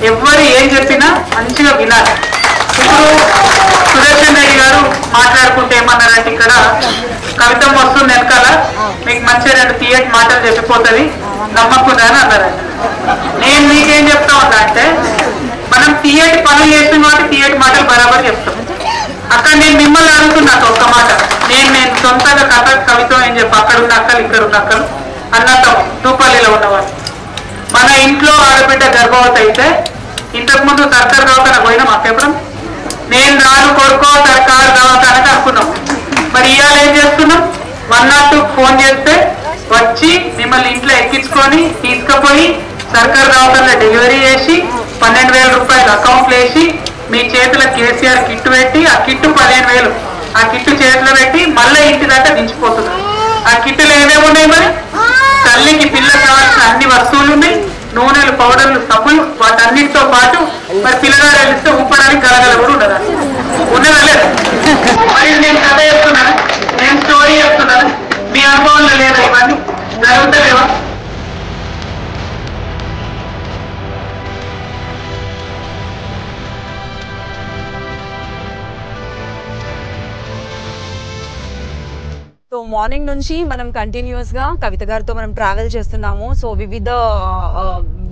ఎవరు ఏం చెప్పినా మంచిగా వినాలి. ఇప్పుడు సుదర్శన్ రెడ్డి గారు మాట్లాడుకుంటే ఏమన్నారంటే, ఇక్కడ కవిత వస్తుంది వెనకాల, మీకు మంచిగా 2 తీయటి మాటలు చెప్పిపోతుంది, నమ్మకుండా అని అన్నారండి. నేను మీకేం చెప్తా ఉన్నా అంటే, మనం తీయటి పనులు చేసిన కాబట్టి తీయటి మాటలు బరాబర్ చెప్తాం. అక్కడ నేను మిమ్మల్ని అడుగుతున్నాను ఒక్క మాట, నేను సొంతంగా కవిత ఏం చెప్పి అక్కడ ఉన్న అక్కలు ఇక్కడ ఉన్న అక్కలు అన్నతాం తూపల్లిలో ఉన్నవాళ్ళు. మన ఇంట్లో ఆడబిడ్డ గర్భవతి అయితే ఇంతకుముందు సర్కారు దవాఖాన పోయినాం. అప్పుడు నేను రాను కొడుకో సర్కారు దవాఖానకి అనుకున్నాం. మరి ఇవాళ ఏం చేస్తున్నాం, 102 ఫోన్ చేస్తే వచ్చి మిమ్మల్ని ఇంట్లో ఎక్కించుకొని తీసుకుపోయి సర్కారు దవాఖానలో డెలివరీ చేసి 12,000 రూపాయలు అకౌంట్లో వేసి మీ చేతిలో కేసీఆర్ కిట్టు పెట్టి, ఆ కిట్టు 15,000 ఆ కిట్టు చేతిలో పెట్టి మళ్ళీ ఇంటి దాకా దించిపోతున్నారు. ఆ కిట్టులు ఏమేమి ఉన్నాయి, మరి తల్లికి పిల్లకి కావాల్సిన అన్ని వస్తువులు ఉన్నాయి, నూనెలు, పౌడర్లు, సబ్బులు, వాటన్నిటితో పాటు మరి పిల్లగారు వెళ్తే ఊపడానికి గలగల కూడా ఉండదు. ఉన్నదా లేదా? మరి నేను కథ చెప్తున్నాను, నేను స్టోరీ చెప్తున్నాను, మీ అనుభవంలో లేదా ఇవన్నీ జరుగుతలేవా? సో మార్నింగ్ నుంచి మనం కంటిన్యూస్ గా కవిత గారితో మనం ట్రావెల్ చేస్తున్నాము. సో వివిధ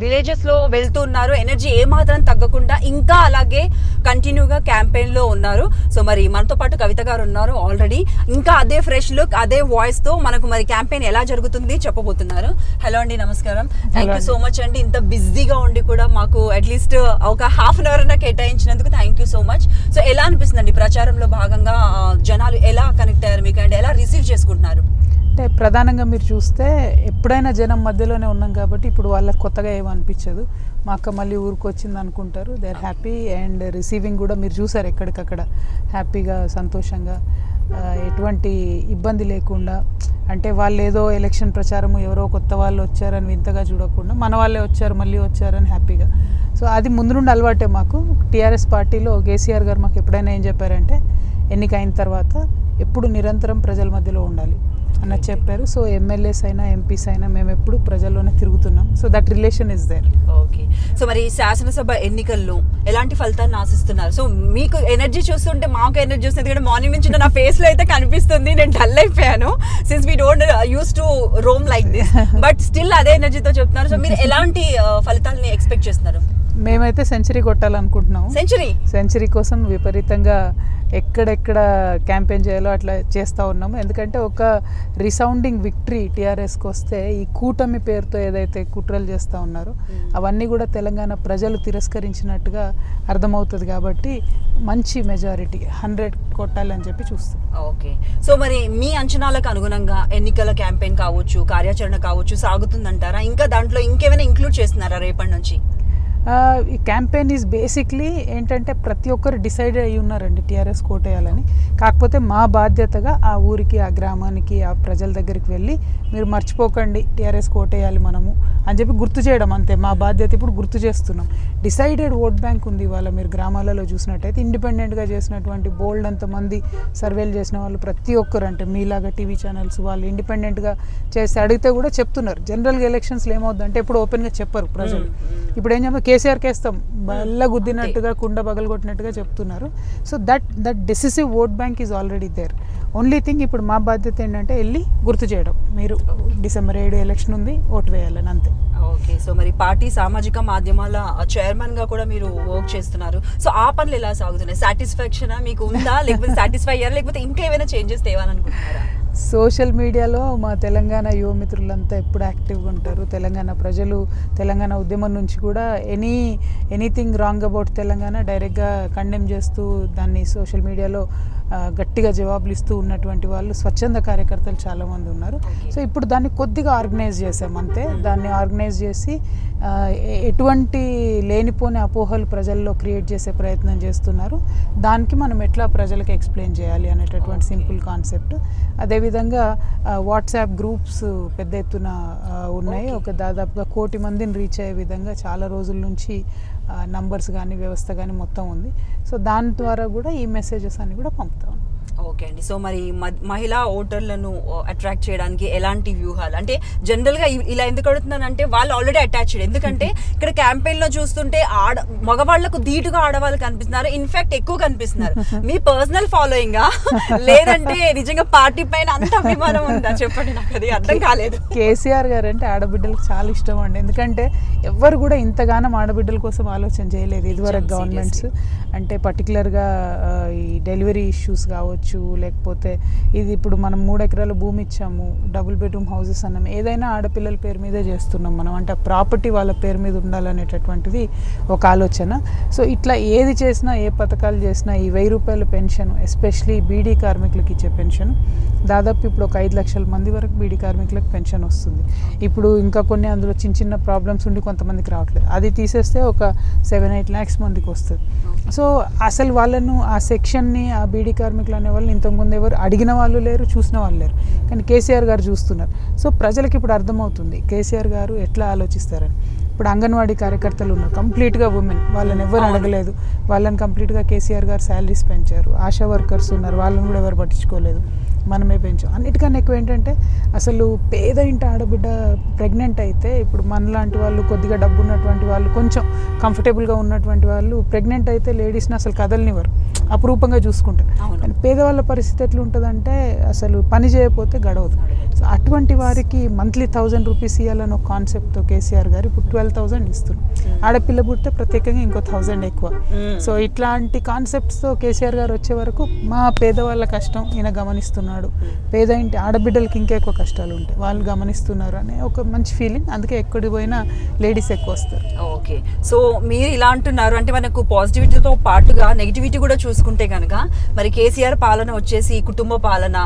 విలేజెస్ లో వెళ్తున్నారు, ఎనర్జీ ఏమాత్రం తగ్గకుండా ఇంకా అలాగే కంటిన్యూగా క్యాంపెయిన్ లో ఉన్నారు. సో మరి మనతో పాటు కవిత గారు ఉన్నారు ఆల్రెడీ, ఇంకా అదే ఫ్రెష్ లుక్ అదే వాయిస్ తో మనకు మరి క్యాంపెయిన్ ఎలా జరుగుతుంది చెప్పబోతున్నారు. హలో అండి, నమస్కారం. థ్యాంక్ యూ సో మచ్ అండి, ఇంత బిజీగా ఉండి కూడా మాకు అట్లీస్ట్ ఒక హాఫ్ అన్ అవర్ అన్న కేటాయించినందుకు thank you so much. So ఎలా అనిపిస్తుందండి ప్రచారంలో భాగంగా జనాలు ఎలా కనెక్ట్ అయ్యారు మీకు అండ్ ఎలా రిసీవ్ చేసుకుంటున్నారు? అంటే ప్రధానంగా మీరు చూస్తే ఎప్పుడైనా జనం మధ్యలోనే ఉన్నాం కాబట్టి ఇప్పుడు వాళ్ళకి కొత్తగా ఏమనిపించదు. మా అక్క మళ్ళీ ఊరికి వచ్చింది అనుకుంటారు. They are happy and receiving కూడా మీరు చూసారు ఎక్కడికక్కడ హ్యాపీగా సంతోషంగా, ఎటువంటి ఇబ్బంది లేకుండా. అంటే వాళ్ళు ఏదో ఎలక్షన్ ప్రచారము ఎవరో కొత్త వాళ్ళు వచ్చారని వింతగా చూడకుండా మన వాళ్ళే వచ్చారు మళ్ళీ వచ్చారని హ్యాపీగా. సో అది ముందు నుండి అలవాటే మాకు. టీఆర్ఎస్ పార్టీలో కేసీఆర్ గారు మాకు ఎప్పుడైనా ఏం చెప్పారంటే, ఎన్నికైన తర్వాత ఎప్పుడు నిరంతరం ప్రజల మధ్యలో ఉండాలి అన్నది చెప్పారు. సో ఎమ్మెల్యేస్ అయినా ఎంపీస్ అయినా మేము ఎప్పుడు ప్రజల్లోనే తిరుగుతున్నాం. So that relation is there. Okay. So మరి శాసనసభ ఎన్నికల్లో ఎలాంటి ఫలితాన్ని ఆశిస్తున్నారు? సో మీకు ఎనర్జీ చూస్తుంటే మాకు ఎనర్జీ వస్తుంది, ఎందుకంటే మార్నింగ్ నుంచి నా ఫేస్ లో అయితే కనిపిస్తుంది. నేను డల్ అయిపోయాను since we don't use to Rome like this, but still అదే ఎనర్జీతో చెప్తున్నారు. సో మీరు ఎలాంటి ఫలితాలని ఎక్స్పెక్ట్ చేస్తున్నారు? మేమైతే సెంచరీ కొట్టాలనుకుంటున్నాము. సెంచరీ కోసం విపరీతంగా ఎక్కడెక్కడ క్యాంపెయిన్ చేయాలో అట్లా చేస్తూ ఉన్నాము. ఎందుకంటే ఒక రిసౌండింగ్ విక్టరీ టీఆర్ఎస్కి వస్తే ఈ కూటమి పేరుతో ఏదైతే కుట్రలు చేస్తూ ఉన్నారో అవన్నీ కూడా తెలంగాణ ప్రజలు తిరస్కరించినట్టుగా అర్థమవుతుంది. కాబట్టి మంచి మెజారిటీ 100 కొట్టాలని చెప్పి చూస్తాం. ఓకే. సో మరి మీ అంచనాలకు అనుగుణంగా ఎన్నికల క్యాంపెయిన్ కావచ్చు, కార్యాచరణ కావచ్చు సాగుతుందంటారా? ఇంకా దాంట్లో ఇంకేమైనా ఇంక్లూడ్ చేస్తున్నారా రేపటి నుంచి? ఈ క్యాంపెయిన్ ఈజ్ బేసిక్లీ ఏంటంటే ప్రతి ఒక్కరు డిసైడ్ అయ్యి ఉన్నారండి టీఆర్ఎస్ కోటేయాలని. కాకపోతే మా బాధ్యతగా ఆ ఊరికి, ఆ గ్రామానికి, ఆ ప్రజల దగ్గరికి వెళ్ళి మీరు మర్చిపోకండి టీఆర్ఎస్ కోటేయాలి మనము అని చెప్పి గుర్తు చేయడం, అంతే మా బాధ్యత. ఇప్పుడు గుర్తు చేస్తున్నాం. డిసైడెడ్ ఓట్ బ్యాంక్ ఉంది ఇవాళ. మీరు గ్రామాలలో చూసినట్టయితే ఇండిపెండెంట్గా చేసినటువంటి బోల్డ్ అంతమంది సర్వేలు చేసిన వాళ్ళు ప్రతి ఒక్కరు, అంటే మీలాగా టీవీ ఛానల్స్ వాళ్ళు ఇండిపెండెంట్గా చేసి అడిగితే కూడా చెప్తున్నారు. జనరల్గా ఎలక్షన్స్లో ఏమవుతుందంటే ఎప్పుడు ఓపెన్గా చెప్పరు ప్రజలు. ఇప్పుడు ఏం చెప్పారు, కేసీఆర్కి వేస్తాం బల్ల గుద్దినట్టుగా, కుండ పగలగొట్టినట్టుగా చెప్తున్నారు. So that decisive vote bank is already there. Only thing ఇప్పుడు మా బాధ్యత ఏంటంటే వెళ్ళి గుర్తు చేయడం, మీరు December 7 ఎలక్షన్ ఉంది, ఓటు వేయాలని, అంతే. ఓకే. సో మరి పార్టీ సామాజిక మాధ్యమాల చైర్మన్ గా కూడా మీరు వర్క్ చేస్తున్నారు. సో ఆ పనులు ఎలా సాగుతున్నాయి? సాటిస్ఫాక్షన్ మీకు ఉందా, లేకపోతే సాటిస్ఫై అయ్యారా, లేకపోతే ఇంకా ఏమైనా చేంజెస్ తేవాలనుకుంటున్నారా? సోషల్ మీడియాలో మా తెలంగాణ యువ మిత్రులంతా ఎప్పుడు యాక్టివ్గా ఉంటారు. తెలంగాణ ప్రజలు తెలంగాణ ఉద్యమం నుంచి కూడా ఎనీథింగ్ రాంగ్ అబౌట్ తెలంగాణ డైరెక్ట్గా కండెమ్ చేస్తూ దాన్ని సోషల్ మీడియాలో గట్టిగా జవాబులు ఇస్తూ ఉన్నటువంటి వాళ్ళు స్వచ్ఛంద కార్యకర్తలు చాలామంది ఉన్నారు. సో ఇప్పుడు దాన్ని కొద్దిగా ఆర్గనైజ్ చేసాం, అంతే. దాన్ని ఆర్గనైజ్ చేసి ఎటువంటి లేనిపోని అపోహలు ప్రజల్లో క్రియేట్ చేసే ప్రయత్నం చేస్తున్నారు. దానికి మనం ఎట్లా ప్రజలకు ఎక్స్ప్లెయిన్ చేయాలి అనేటటువంటి సింపుల్ కాన్సెప్ట్. అదే అదేవిధంగా వాట్సాప్ గ్రూప్స్ పెద్ద ఎత్తున ఉన్నాయి. ఒక దాదాపుగా 1 కోటి మందిని రీచ్ అయ్యే విధంగా చాలా రోజుల నుంచి నంబర్స్ కానీ వ్యవస్థ కానీ మొత్తం ఉంది. సో దాని ద్వారా కూడా ఈ మెసేజెస్ అన్ని కూడా పంపుతాం. ఓకే అండి. సో మరి మహిళా ఓటర్లను అట్రాక్ట్ చేయడానికి ఎలాంటి వ్యూహాలు, అంటే జనరల్గా ఇలా ఎందుకు అడుగుతున్నానంటే వాళ్ళు ఆల్రెడీ అటాచ్డ్. ఎందుకంటే ఇక్కడ క్యాంపెయిన్లో చూస్తుంటే మగవాళ్లకు ధీటుగా ఆడవాళ్ళు కనిపిస్తున్నారు, ఇన్ఫాక్ట్ ఎక్కువ కనిపిస్తున్నారు. మీ పర్సనల్ ఫాలోయింగా లేదంటే నిజంగా పార్టీ పైన అంత అభిమానం ఉందా? చెప్పండి, నాకు అది అర్థం కాలేదు. కేసీఆర్ గారు అంటే ఆడబిడ్డలకు చాలా ఇష్టం అండి. ఎందుకంటే ఎవరు కూడా ఇంతగానం ఆడబిడ్డల కోసం ఆలోచన చేయలేదు ఇదివరకు గవర్నమెంట్స్. అంటే పర్టికులర్గా ఈ డెలివరీ ఇష్యూస్ కావచ్చు, లేకపోతే ఇది ఇప్పుడు మనం 3 ఎకరాల భూమి ఇచ్చాము, డబుల్ బెడ్రూమ్ హౌసెస్ అన్నాం, ఏదైనా ఆడపిల్లల పేరు మీదే చేస్తున్నాం మనం. అంటే ప్రాపర్టీ వాళ్ళ పేరు మీద ఉండాలనేటటువంటిది ఒక ఆలోచన. సో ఇట్లా ఏది చేసినా, ఏ పథకాలు చేసినా, ఈ 1000 రూపాయల పెన్షన్, ఎస్పెషలీ బీడీ కార్మికులకు ఇచ్చే పెన్షన్ దాదాపు ఇప్పుడు ఒక 5 లక్షల మంది వరకు బీడీ కార్మికులకు పెన్షన్ వస్తుంది. ఇప్పుడు ఇంకా కొన్ని అందులో చిన్న చిన్న ప్రాబ్లమ్స్ ఉండి కొంతమందికి రావట్లేదు, అది తీసేస్తే ఒక 7-8 lakhs మందికి వస్తుంది. సో అసలు వాళ్ళను ఆ సెక్షన్ని, ఆ బీడీ కార్మికులు అనే వాళ్ళని ఇంతకుముందు ఎవరు అడిగిన వాళ్ళు లేరు, చూసిన వాళ్ళు లేరు. కానీ కేసీఆర్ గారు చూస్తున్నారు. సో ప్రజలకు ఇప్పుడు అర్థమవుతుంది కేసీఆర్ గారు ఎట్లా ఆలోచిస్తారని. ఇప్పుడు అంగన్వాడీ కార్యకర్తలు ఉన్నారు, కంప్లీట్గా ఉమెన్, వాళ్ళని ఎవరు అడగలేదు, వాళ్ళని కంప్లీట్గా కేసీఆర్ గారు శాలరీస్ పెంచారు. ఆశా వర్కర్స్ ఉన్నారు, వాళ్ళని కూడా ఎవరు పట్టించుకోలేదు, మనమే పెంచాం. అన్నిటికన్నా ఎక్కువ ఏంటంటే అసలు పేద ఇంటి ఆడబిడ్డ ప్రెగ్నెంట్ అయితే, ఇప్పుడు మనలాంటి వాళ్ళు కొద్దిగా డబ్బు ఉన్నటువంటి వాళ్ళు, కొంచెం కంఫర్టబుల్గా ఉన్నటువంటి వాళ్ళు ప్రెగ్నెంట్ అయితే లేడీస్ని అసలు కదలనివ్వరు, అపురూపంగా చూసుకుంటారు. కానీ పేదవాళ్ళ పరిస్థితి ఎట్లా ఉంటుందంటే అసలు పని చేయకపోతే గడవదు. సో అటువంటి వారికి మంత్లీ 1000 రూపీస్ ఇవ్వాలని ఒక కాన్సెప్ట్తో కేసీఆర్ గారు ఇప్పుడు 12,000 ఇస్తున్నారు. ఆడపిల్ల పుడితే ప్రత్యేకంగా ఇంకో 1000 ఎక్కువ. సో ఇట్లాంటి కాన్సెప్ట్స్తో కేసీఆర్ గారు వచ్చే వరకు మా పేదవాళ్ళ కష్టం ఈయన గమనిస్తున్నాడు, పేద ఇంటి ఆడబిడ్డలకి ఇంకా ఎక్కువ కష్టాలు ఉంటాయి, వాళ్ళు గమనిస్తున్నారు అనే ఒక మంచి ఫీలింగ్. అందుకే ఎక్కడికి పోయినా లేడీస్ ఎక్కువ వస్తారు. ఓకే, సో మీరు ఇలా అంటున్నారు అంటే మనకు పాజిటివిటీతో పాటుగా నెగిటివిటీ కూడా చూసుకుంటే కనుక మరి కేసీఆర్ పాలన వచ్చేసి కుటుంబ పాలన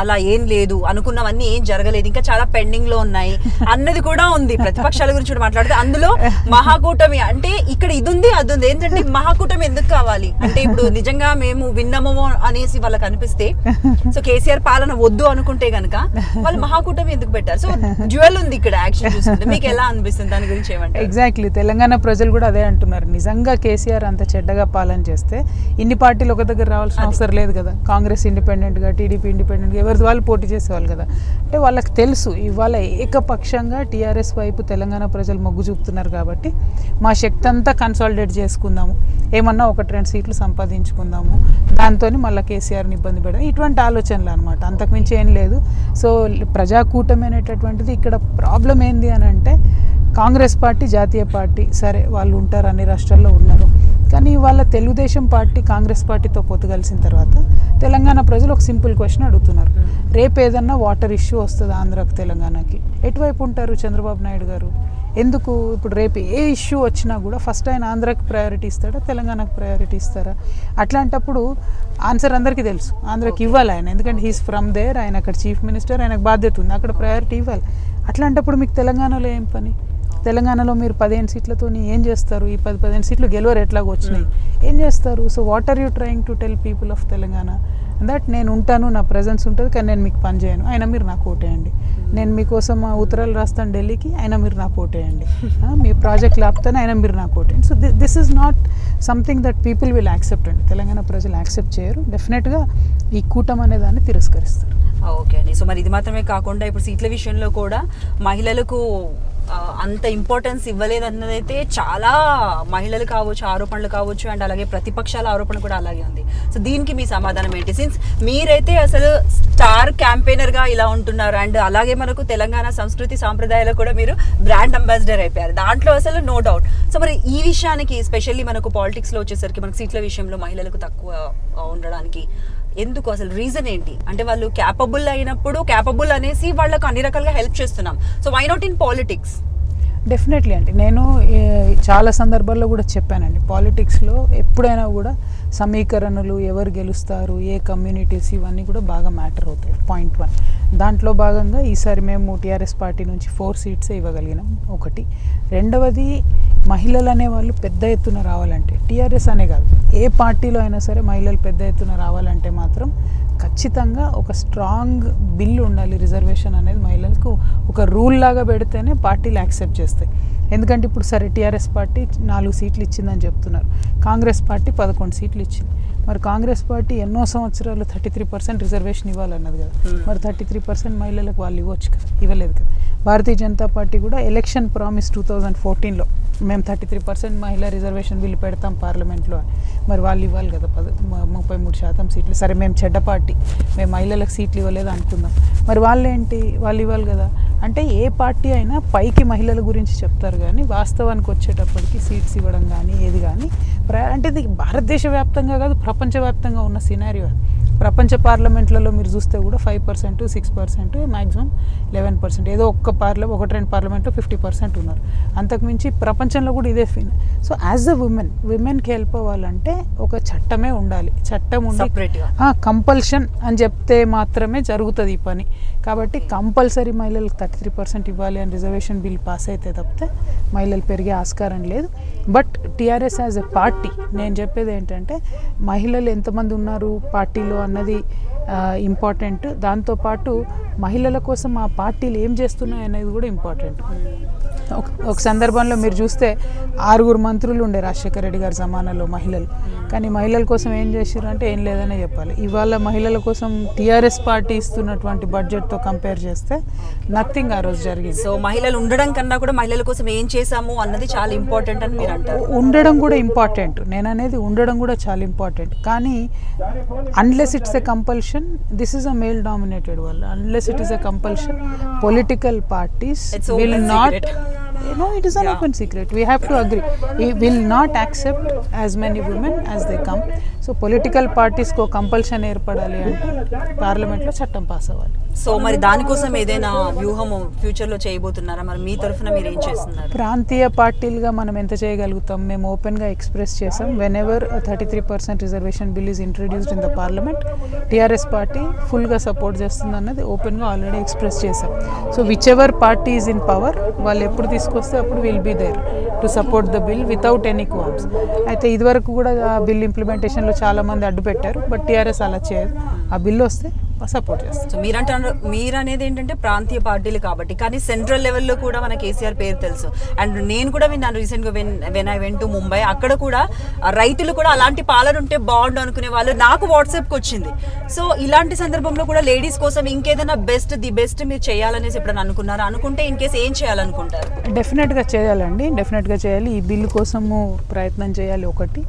అలా ఏం లేదు, అనుకున్నవన్నీ ఏం జరగలేదు, ఇంకా చాలా పెండింగ్ లో ఉన్నాయి అన్నది కూడా ఉంది. ప్రతిపక్షాల గురించి కూడా మాట్లాడితే అందులో మహాకూటమి అంటే ఇక్కడ ఇది ఉంది అది ఉంది. ఏంటంటే మహాకూటమి ఎందుకు కావాలి అంటే ఇప్పుడు నిజంగా మేము విన్నామో అనేసి వాళ్ళకి అనిపిస్తే, సో కేసీఆర్ పాలన వద్దు అనుకుంటే గనక వాళ్ళు మహాకూటమి ఎందుకు పెట్టారు? సో డ్యూయల్ ఉంది ఇక్కడ యాక్షన్ చూస్తుంటే. మీకు ఎలా అనిపిస్తుంది దాని గురించి ఏమంటారు? ఎగ్జాక్ట్లీ, తెలంగాణ ప్రజలు కూడా అదే అంటున్నారు. నిజంగా కేసీఆర్ అంత చెడ్డగా పాలన చేస్తే ఇన్ని పార్టీలు ఒక దగ్గర రావాల్సిన అవసరం లేదు కదా. కాంగ్రెస్ ఇండిపెండెంట్గా, టీడీపీ ఇండిపెండెంట్గా ఎవరిది వాళ్ళు పోటీ చేసేవాళ్ళు కదా. అంటే వాళ్ళకి తెలుసు ఇవాళ ఏకపక్షంగా టీఆర్ఎస్ వైపు తెలంగాణ ప్రజలు మొగ్గు చూపుతున్నారు కాబట్టి మా శక్తి అంతా కన్సాలిడేట్ చేసుకుందాము, ఏమన్నా 1-2 సీట్లు సంపాదించుకుందాము, దాంతో మళ్ళీ కేసీఆర్ని ఇబ్బంది పెడదాం, ఇటువంటి ఆలోచనలు అనమాట. అంతకుమించి ఏం లేదు. సో ప్రజాకూటమి అనేటటువంటిది ఇక్కడ ప్రాబ్లం ఏంది అని అంటే, కాంగ్రెస్ పార్టీ జాతీయ పార్టీ, సరే వాళ్ళు ఉంటారు, అన్ని రాష్ట్రాల్లో ఉన్నారు. కానీ వాళ్ళ తెలుగుదేశం పార్టీ కాంగ్రెస్ పార్టీతో పొత్తు కలిసిన తర్వాత తెలంగాణ ప్రజలు ఒక సింపుల్ క్వశ్చన్ అడుగుతున్నారు, రేపు ఏదన్నా వాటర్ ఇష్యూ వస్తుంది ఆంధ్రాకి, తెలంగాణకి, ఎటువైపు ఉంటారు చంద్రబాబు నాయుడు గారు? ఎందుకు ఇప్పుడు రేపు ఏ ఇష్యూ వచ్చినా కూడా ఫస్ట్ ఆయన ఆంధ్రాకి ప్రయారిటీ ఇస్తాడా, తెలంగాణకు ప్రయారిటీ ఇస్తారా? అట్లాంటప్పుడు ఆన్సర్ అందరికీ తెలుసు, ఆంధ్రాకి ఇవ్వాలి ఆయన, ఎందుకంటే హీస్ ఫ్రమ్ దేర్, ఆయన అక్కడ చీఫ్ మినిస్టర్, ఆయనకు బాధ్యత ఉంది, అక్కడ ప్రయారిటీ ఇవ్వాలి. అట్లాంటప్పుడు మీకు తెలంగాణలో ఏం పని? తెలంగాణలో మీరు 15 సీట్లతో ఏం చేస్తారు? ఈ 10-15 సీట్లు గెలవరు, ఎట్లాగో వచ్చినాయి, ఏం చేస్తారు? So what are you trying to tell people of Telangana? That నేను ఉంటాను, నా ప్రెజెన్స్ ఉంటుంది, కానీ నేను మీకు పని చేయను, అయినా మీరు నాకు ఓటేయండి. నేను మీకోసం ఉత్తరాలు రాస్తాను ఢిల్లీకి, అయినా మీరు నాకు ఓటేయండి. మీ ప్రాజెక్టులు ఆపుతాను, అయినా మీరు నాకు ఓటేయండి. So this is not something that people will accept అండి. తెలంగాణ ప్రజలు యాక్సెప్ట్ చేయరు. డెఫినెట్గా ఈ కూటమి అనే దాన్ని తిరస్కరిస్తారు. ఓకే అండి. సో మరి ఇది మాత్రమే కాకుండా ఇప్పుడు సీట్ల విషయంలో కూడా మహిళలకు అంత ఇంపార్టెన్స్ ఇవ్వలేదన్నదైతే చాలా మహిళలు కావచ్చు, ఆరోపణలు కావచ్చు, అండ్ అలాగే ప్రతిపక్షాల ఆరోపణ కూడా అలాగే ఉంది. సో దీనికి మీ సమాధానం ఏంటి? సిన్స్ మీరైతే అసలు స్టార్ క్యాంపెయినర్గా ఇలా ఉంటున్నారు, అండ్ అలాగే మనకు తెలంగాణ సంస్కృతి సాంప్రదాయాలు కూడా మీరు బ్రాండ్ అంబాసిడర్ అయిపోయారు, దాంట్లో అసలు నో డౌట్. సో మరి ఈ విషయానికి స్పెషల్లీ మనకు పాలిటిక్స్లో వచ్చేసరికి మనకు సీట్ల విషయంలో మహిళలకు తక్కువ ఉండడానికి ఎందుకు అసలు రీజన్ ఏంటి? అంటే వాళ్ళు క్యాపబుల్ అయినప్పుడు క్యాపబుల్ అనేసి వాళ్ళకు అన్ని రకాలుగా హెల్ప్ చేస్తున్నాం. So why not in politics? Definitely అండి, నేను చాలా సందర్భాల్లో కూడా చెప్పానండి, పాలిటిక్స్లో ఎప్పుడైనా కూడా సమీకరణలు, ఎవరు గెలుస్తారు, ఏ కమ్యూనిటీస్, ఇవన్నీ కూడా బాగా మ్యాటర్ అవుతాయి. పాయింట్ 1. దాంట్లో భాగంగా ఈసారి మేము టీఆర్ఎస్ పార్టీ నుంచి 4 సీట్సే ఇవ్వగలిగినాం. ఒకటి. రెండవది, మహిళలు అనేవాళ్ళు పెద్ద ఎత్తున రావాలంటే, టీఆర్ఎస్ అనే కాదు ఏ పార్టీలో అయినా సరే మహిళలు పెద్ద ఎత్తున రావాలంటే మాత్రం ఖచ్చితంగా ఒక స్ట్రాంగ్ బిల్ ఉండాలి. రిజర్వేషన్ అనేది మహిళలకు ఒక రూల్ లాగా పెడితేనే పార్టీలు యాక్సెప్ట్ చేస్తాయి. ఎందుకంటే ఇప్పుడు సరే టీఆర్ఎస్ పార్టీ 4 సీట్లు ఇచ్చిందని చెప్తున్నారు, కాంగ్రెస్ పార్టీ 11 సీట్లు ఇచ్చింది. మరి కాంగ్రెస్ పార్టీ ఎన్నో సంవత్సరాలు 33% రిజర్వేషన్ ఇవ్వాలన్నది కదా, మరి 33% మహిళలకు వాళ్ళు ఇవ్వచ్చు కదా, ఇవ్వలేదు కదా. భారతీయ జనతా పార్టీ కూడా ఎలక్షన్ ప్రామిస్ 2014లో మేము 33% మహిళా రిజర్వేషన్ బిల్లు పెడతాం పార్లమెంట్లో అని, మరి వాళ్ళు ఇవ్వాలి కదా 33% సీట్లు. సరే మేము చెడ్డ పార్టీ, మేము మహిళలకు సీట్లు ఇవ్వలేదు అనుకుందాం, మరి వాళ్ళు ఏంటి, వాళ్ళు ఇవ్వాలి కదా. అంటే ఏ పార్టీ అయినా పైకి మహిళల గురించి చెప్తారు కానీ వాస్తవానికి వచ్చేటప్పటికి సీట్స్ ఇవ్వడం కానీ ఏది కానీ అంటే ఇది భారతదేశ వ్యాప్తంగా కాదు, ప్రపంచవ్యాప్తంగా ఉన్న సినారియో. ప్రపంచ పార్లమెంట్లలో మీరు చూస్తే కూడా 5%, 6%, మ్యాక్సిమం 11%, ఏదో ఒకటి 2 పార్లమెంట్లో 50% ఉన్నారు. అంతకుమించి ప్రపంచంలో కూడా ఇదే సో యాజ్ అ ఉమెన్కి హెల్ప్ అవ్వాలంటే ఒక చట్టమే ఉండాలి. చట్టం ఉండి కంపల్షన్ అని చెప్తే మాత్రమే జరుగుతుంది ఈ పని. కాబట్టి కంపల్సరీ మహిళలకు 33% ఇవ్వాలి అని రిజర్వేషన్ బిల్ పాస్ అయితే తప్పితే మహిళలు పెరిగే ఆస్కారం లేదు. But TRS as a party నేను చెప్పేది ఏంటంటే మహిళలు ఎంతమంది ఉన్నారు పార్టీలో అన్నది ఇంపార్టెంట్. దాంతోపాటు మహిళల కోసం ఆ పార్టీలు ఏం చేస్తున్నాయి అనేది కూడా ఇంపార్టెంట్. ఒక సందర్భంలో మీరు చూస్తే 6 మంత్రులు ఉండే రాజశేఖర రెడ్డి గారి జమానాలో మహిళలు, కానీ మహిళల కోసం ఏం చేశారు అంటే ఏం లేదనే చెప్పాలి. ఇవాళ మహిళల కోసం టీఆర్ఎస్ పార్టీ ఇస్తున్నటువంటి బడ్జెట్తో కంపేర్ చేస్తే నథింగ్ ఆ రోజు జరిగింది. సో మహిళలు ఉండడం కన్నా కూడా మహిళల కోసం ఏం చేశాము అన్నది చాలా ఇంపార్టెంట్ అని మీరు అంటారు. ఉండడం కూడా ఇంపార్టెంట్, నేను అనేది ఉండడం కూడా చాలా ఇంపార్టెంట్. కానీ unless it's a compulsion, this is a male dominated world, unless it is a compulsion political parties will not. No, it is an open secret. We have to agree. We will not accept as many women as they come. So political parties ko compulsion ఏర్పడాలి అంటే పార్లమెంట్లో చట్టం pass అవ్వాలి. So మరి దానికోసం ఏదైనా వ్యూహం ఫ్యూచర్లో చేయబోతున్నారా? మరి మీ తరఫున మీరు ఏం చేస్తున్నారు? ప్రాంతీయ పార్టీలుగా మనం ఎంత చేయగలుగుతాం? మేము ఓపెన్గా ఎక్స్ప్రెస్ చేసాం. Whenever 33% reservation bill is introduced in the parliament, TRS party ఫుల్గా సపోర్ట్ చేస్తుంది అన్నది ఓపెన్గా ఆల్రెడీ ఎక్స్ప్రెస్ చేసాం. So whichever party is in power, వాళ్ళు ఎప్పుడు తీసుకొస్తే అప్పుడు will be there to support the bill without any qualms. అయితే ఇదివరకు కూడా ఆ బిల్ ఇంప్లిమెంటేషన్లో చాలామంది అడ్డు పెట్టారు, బట్ టీఆర్ఎస్ అలా చేయదు. ఆ బిల్లు వస్తే సపోర్ట్ చేస్తాం. సో మీరు అనేది ఏంటంటే ప్రాంతీయ పార్టీలు కాబట్టి, కానీ సెంట్రల్ లెవెల్లో కూడా మన కేసీఆర్ పేరు తెలుసు. అండ్ నేను కూడా విన్నాను రీసెంట్గా when I went to Mumbai, అక్కడ కూడా రైతులు కూడా అలాంటి పాలన ఉంటే బాగుండు అనుకునే వాళ్ళు నాకు వాట్సాప్కి వచ్చింది. సో ఇలాంటి సందర్భంలో కూడా లేడీస్ కోసం ఇంకేదైనా ది బెస్ట్ మీరు చేయాలనేసి ఎప్పుడైనా అనుకున్నారా? అనుకుంటే ఇన్ కేసు ఏం చేయాలనుకుంటారు? డెఫినెట్గా చేయాలండి, డెఫినెట్గా చేయాలి. ఈ బిల్లు కోసము ప్రయత్నం చేయాలి. ఒకటి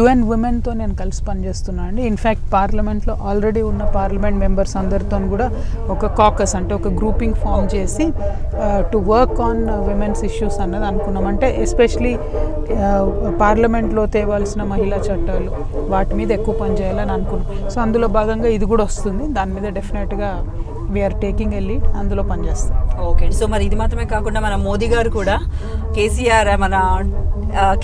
UN ఉమెన్తో నేను కలిసి పనిచేస్తున్నాను అండి. ఇన్ఫ్యాక్ట్ పార్లమెంట్లో ఆల్రెడీ ఉన్న పార్లమెంట్ మెంబర్స్ అందరితో కూడా ఒక కాకస్ అంటే ఒక గ్రూపింగ్ ఫామ్ చేసి to work on women's issues అన్నది అనుకున్నాం. అంటే ఎస్పెషలీ పార్లమెంట్లో తేవాల్సిన మహిళా చట్టాలు వాటి మీద ఎక్కువ పని చేయాలని అనుకున్నాం. సో అందులో భాగంగా ఇది కూడా వస్తుంది. దాని మీద డెఫినెట్గా వీఆర్ టేకింగ్ ఎ లీడ్, అందులో పనిచేస్తాం. ఓకే. సో మరి ఇది మాత్రమే కాకుండా మన మోదీ గారు కూడా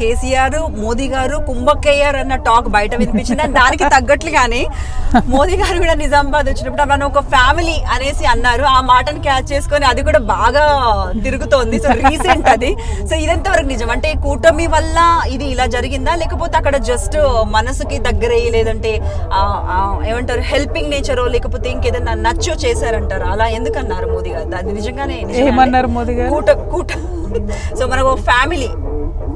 కేసీఆర్ మోదీ గారు కుంభక్కయ్యారు అన్న టాక్ బయట వినిపించింది. దానికి తగ్గట్లుగానే మోదీ గారు కూడా నిజామాబాద్ వచ్చినప్పుడు మన ఒక ఫ్యామిలీ అనేసి అన్నారు. ఆ మాటను క్యాచ్ చేసుకొని అది కూడా బాగా తిరుగుతోంది. సో రీసెంట్ అది. సో ఇదెంతవరకు నిజం? అంటే కూటమి వల్ల ఇది ఇలా జరిగిందా, లేకపోతే అక్కడ జస్ట్ మనసుకి దగ్గరయ్యి, లేదంటే ఏమంటారు హెల్పింగ్ నేచరో, లేకపోతే ఇంకేదన్నా నచ్చో చేశారంటారు? అలా ఎందుకన్నారు మోదీ గారు? అది నిజంగానే ఏమన్నారు మోదీ గారు? సో మనకు ఒక ఫ్యామిలీ,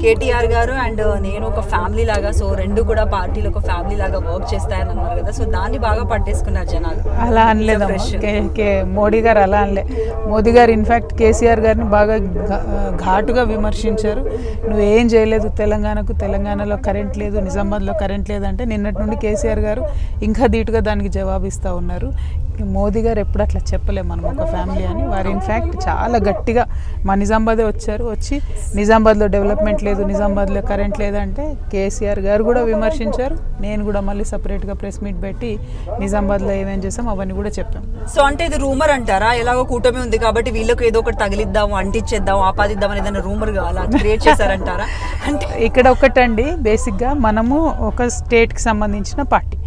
కేటీఆర్ గారు అండ్ నేను ఒక ఫ్యామిలీ లాగా, సో రెండు కూడా పార్టీలు ఒక ఫ్యామిలీ లాగా వర్క్ చేస్తాయని అన్నారు కదా. సో దాన్ని బాగా పట్టేసుకున్నారు జనాలు. అలా అనలేదు మోడీ గారు, అలా అనలే. మోదీ గారు ఇన్ఫ్యాక్ట్ కేసీఆర్ గారిని బాగా ఘాటుగా విమర్శించారు. నువ్వేం చేయలేదు తెలంగాణలో కరెంట్ లేదు, నిజామాబాద్లో కరెంట్ లేదంటే నిన్నటి నుండి కేసీఆర్ గారు ఇంకా ధీటుగా దానికి జవాబిస్తూ ఉన్నారు. మోదీ గారు ఎప్పుడు అట్లా చెప్పలేము మనం ఒక ఫ్యామిలీ అని. వారు ఇన్ఫ్యాక్ట్ చాలా గట్టిగా మా నిజామాబాదే వచ్చి నిజామాబాద్లో డెవలప్మెంట్ లేదు, నిజామాబాద్లో కరెంట్ లేదంటే కేసీఆర్ గారు కూడా విమర్శించారు. నేను కూడా మళ్ళీ సపరేట్గా ప్రెస్ మీట్ పెట్టి నిజామాబాద్లో ఏమేం చేసాం అవన్నీ కూడా చెప్పాం. సో అంటే ఇది రూమర్ అంటారా? ఎలాగో కూటమి ఉంది కాబట్టి వీళ్ళకి ఏదో ఒకటి తగిలిద్దాము, అంటించేద్దాం, ఆపాదిద్దాం అని ఏదైనా రూమర్ అలా క్రియేట్ చేశారంటారా? అంటే ఇక్కడ ఒకటండి, బేసిక్గా మనము ఒక స్టేట్కి సంబంధించిన పార్టీ.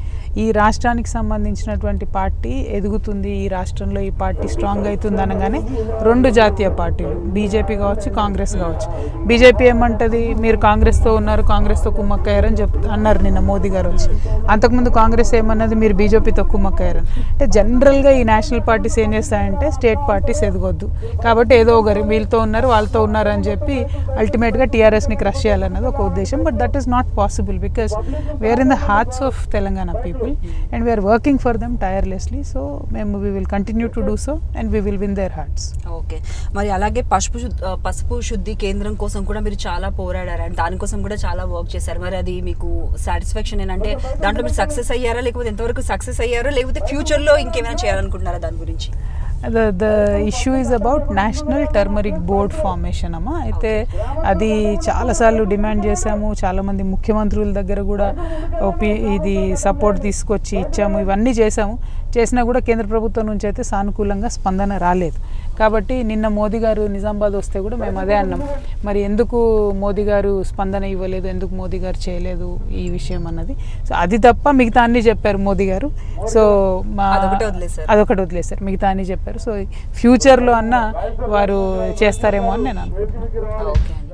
ఈ రాష్ట్రానికి సంబంధించినటువంటి పార్టీ ఎదుగుతుంది, ఈ రాష్ట్రంలో ఈ పార్టీ స్ట్రాంగ్ అవుతుంది అనగానే 2 జాతీయ పార్టీలు బీజేపీ కావచ్చు, కాంగ్రెస్ కావచ్చు. బీజేపీ ఏమంటుంది, మీరు కాంగ్రెస్తో ఉన్నారు, కాంగ్రెస్తో కుమ్మక్కయ్యారని అన్నారు నిన్న మోదీ గారు వచ్చి. అంతకుముందు కాంగ్రెస్ ఏమన్నది, మీరు బీజేపీతో కుమ్మక్కయ్యారని. అంటే జనరల్గా ఈ నేషనల్ పార్టీస్ ఏం చేస్తాయంటే స్టేట్ పార్టీస్ ఎదగొద్దు కాబట్టి ఏదో ఒకరు వీళ్ళతో ఉన్నారు వాళ్ళతో ఉన్నారు అని చెప్పి అల్టిమేట్గా టీఆర్ఎస్ని క్రష్ చేయాలన్నది ఒక ఉద్దేశం. But that is not possible because we're in the hearts of Telangana people and we're working for them tirelessly. So మేము we will continue to do so and we will win their hearts. Okay, మరి అలాగే పసుపు శుద్ధి కేంద్రం కోసం కూడా మీరు చాలా పోరాడారు అండ్ దానికోసం కూడా చాలా వర్క్ చేశారు. మరి అది మీకు సాటిస్ఫాక్షన్ ఏంటంటే దాంట్లో మీరు సక్సెస్ అయ్యారా, లేకపోతే ఎంతవరకు సక్సెస్ అయ్యారో, లేకపోతే ఫ్యూచర్లో ఇంకేమైనా చేయాలనుకుంటున్నారా దాని గురించి? The issue is about national turmeric board formation అమ్మా. అయితే అది చాలాసార్లు డిమాండ్ చేశాము, చాలామంది ముఖ్యమంత్రుల దగ్గర కూడా ఇది సపోర్ట్ తీసుకొచ్చి ఇచ్చాము, ఇవన్నీ చేసినా కూడా కేంద్ర ప్రభుత్వం నుంచి అయితే సానుకూలంగా స్పందన రాలేదు. కాబట్టి నిన్న మోదీ గారు నిజామాబాద్ వస్తే కూడా మేము అదే అన్నాం, మరి ఎందుకు మోదీ గారు స్పందన ఇవ్వలేదు, ఎందుకు మోదీ గారు చేయలేదు ఈ విషయం అన్నది. సో అది తప్ప మిగతా అన్నీ చెప్పారు మోదీ గారు. సో అదొకటి వదిలేశారు, మిగతా అన్నీ చెప్పారు. సో ఫ్యూచర్లో అన్న వారు చేస్తారేమో అని నేను అనుకుంటున్నాను.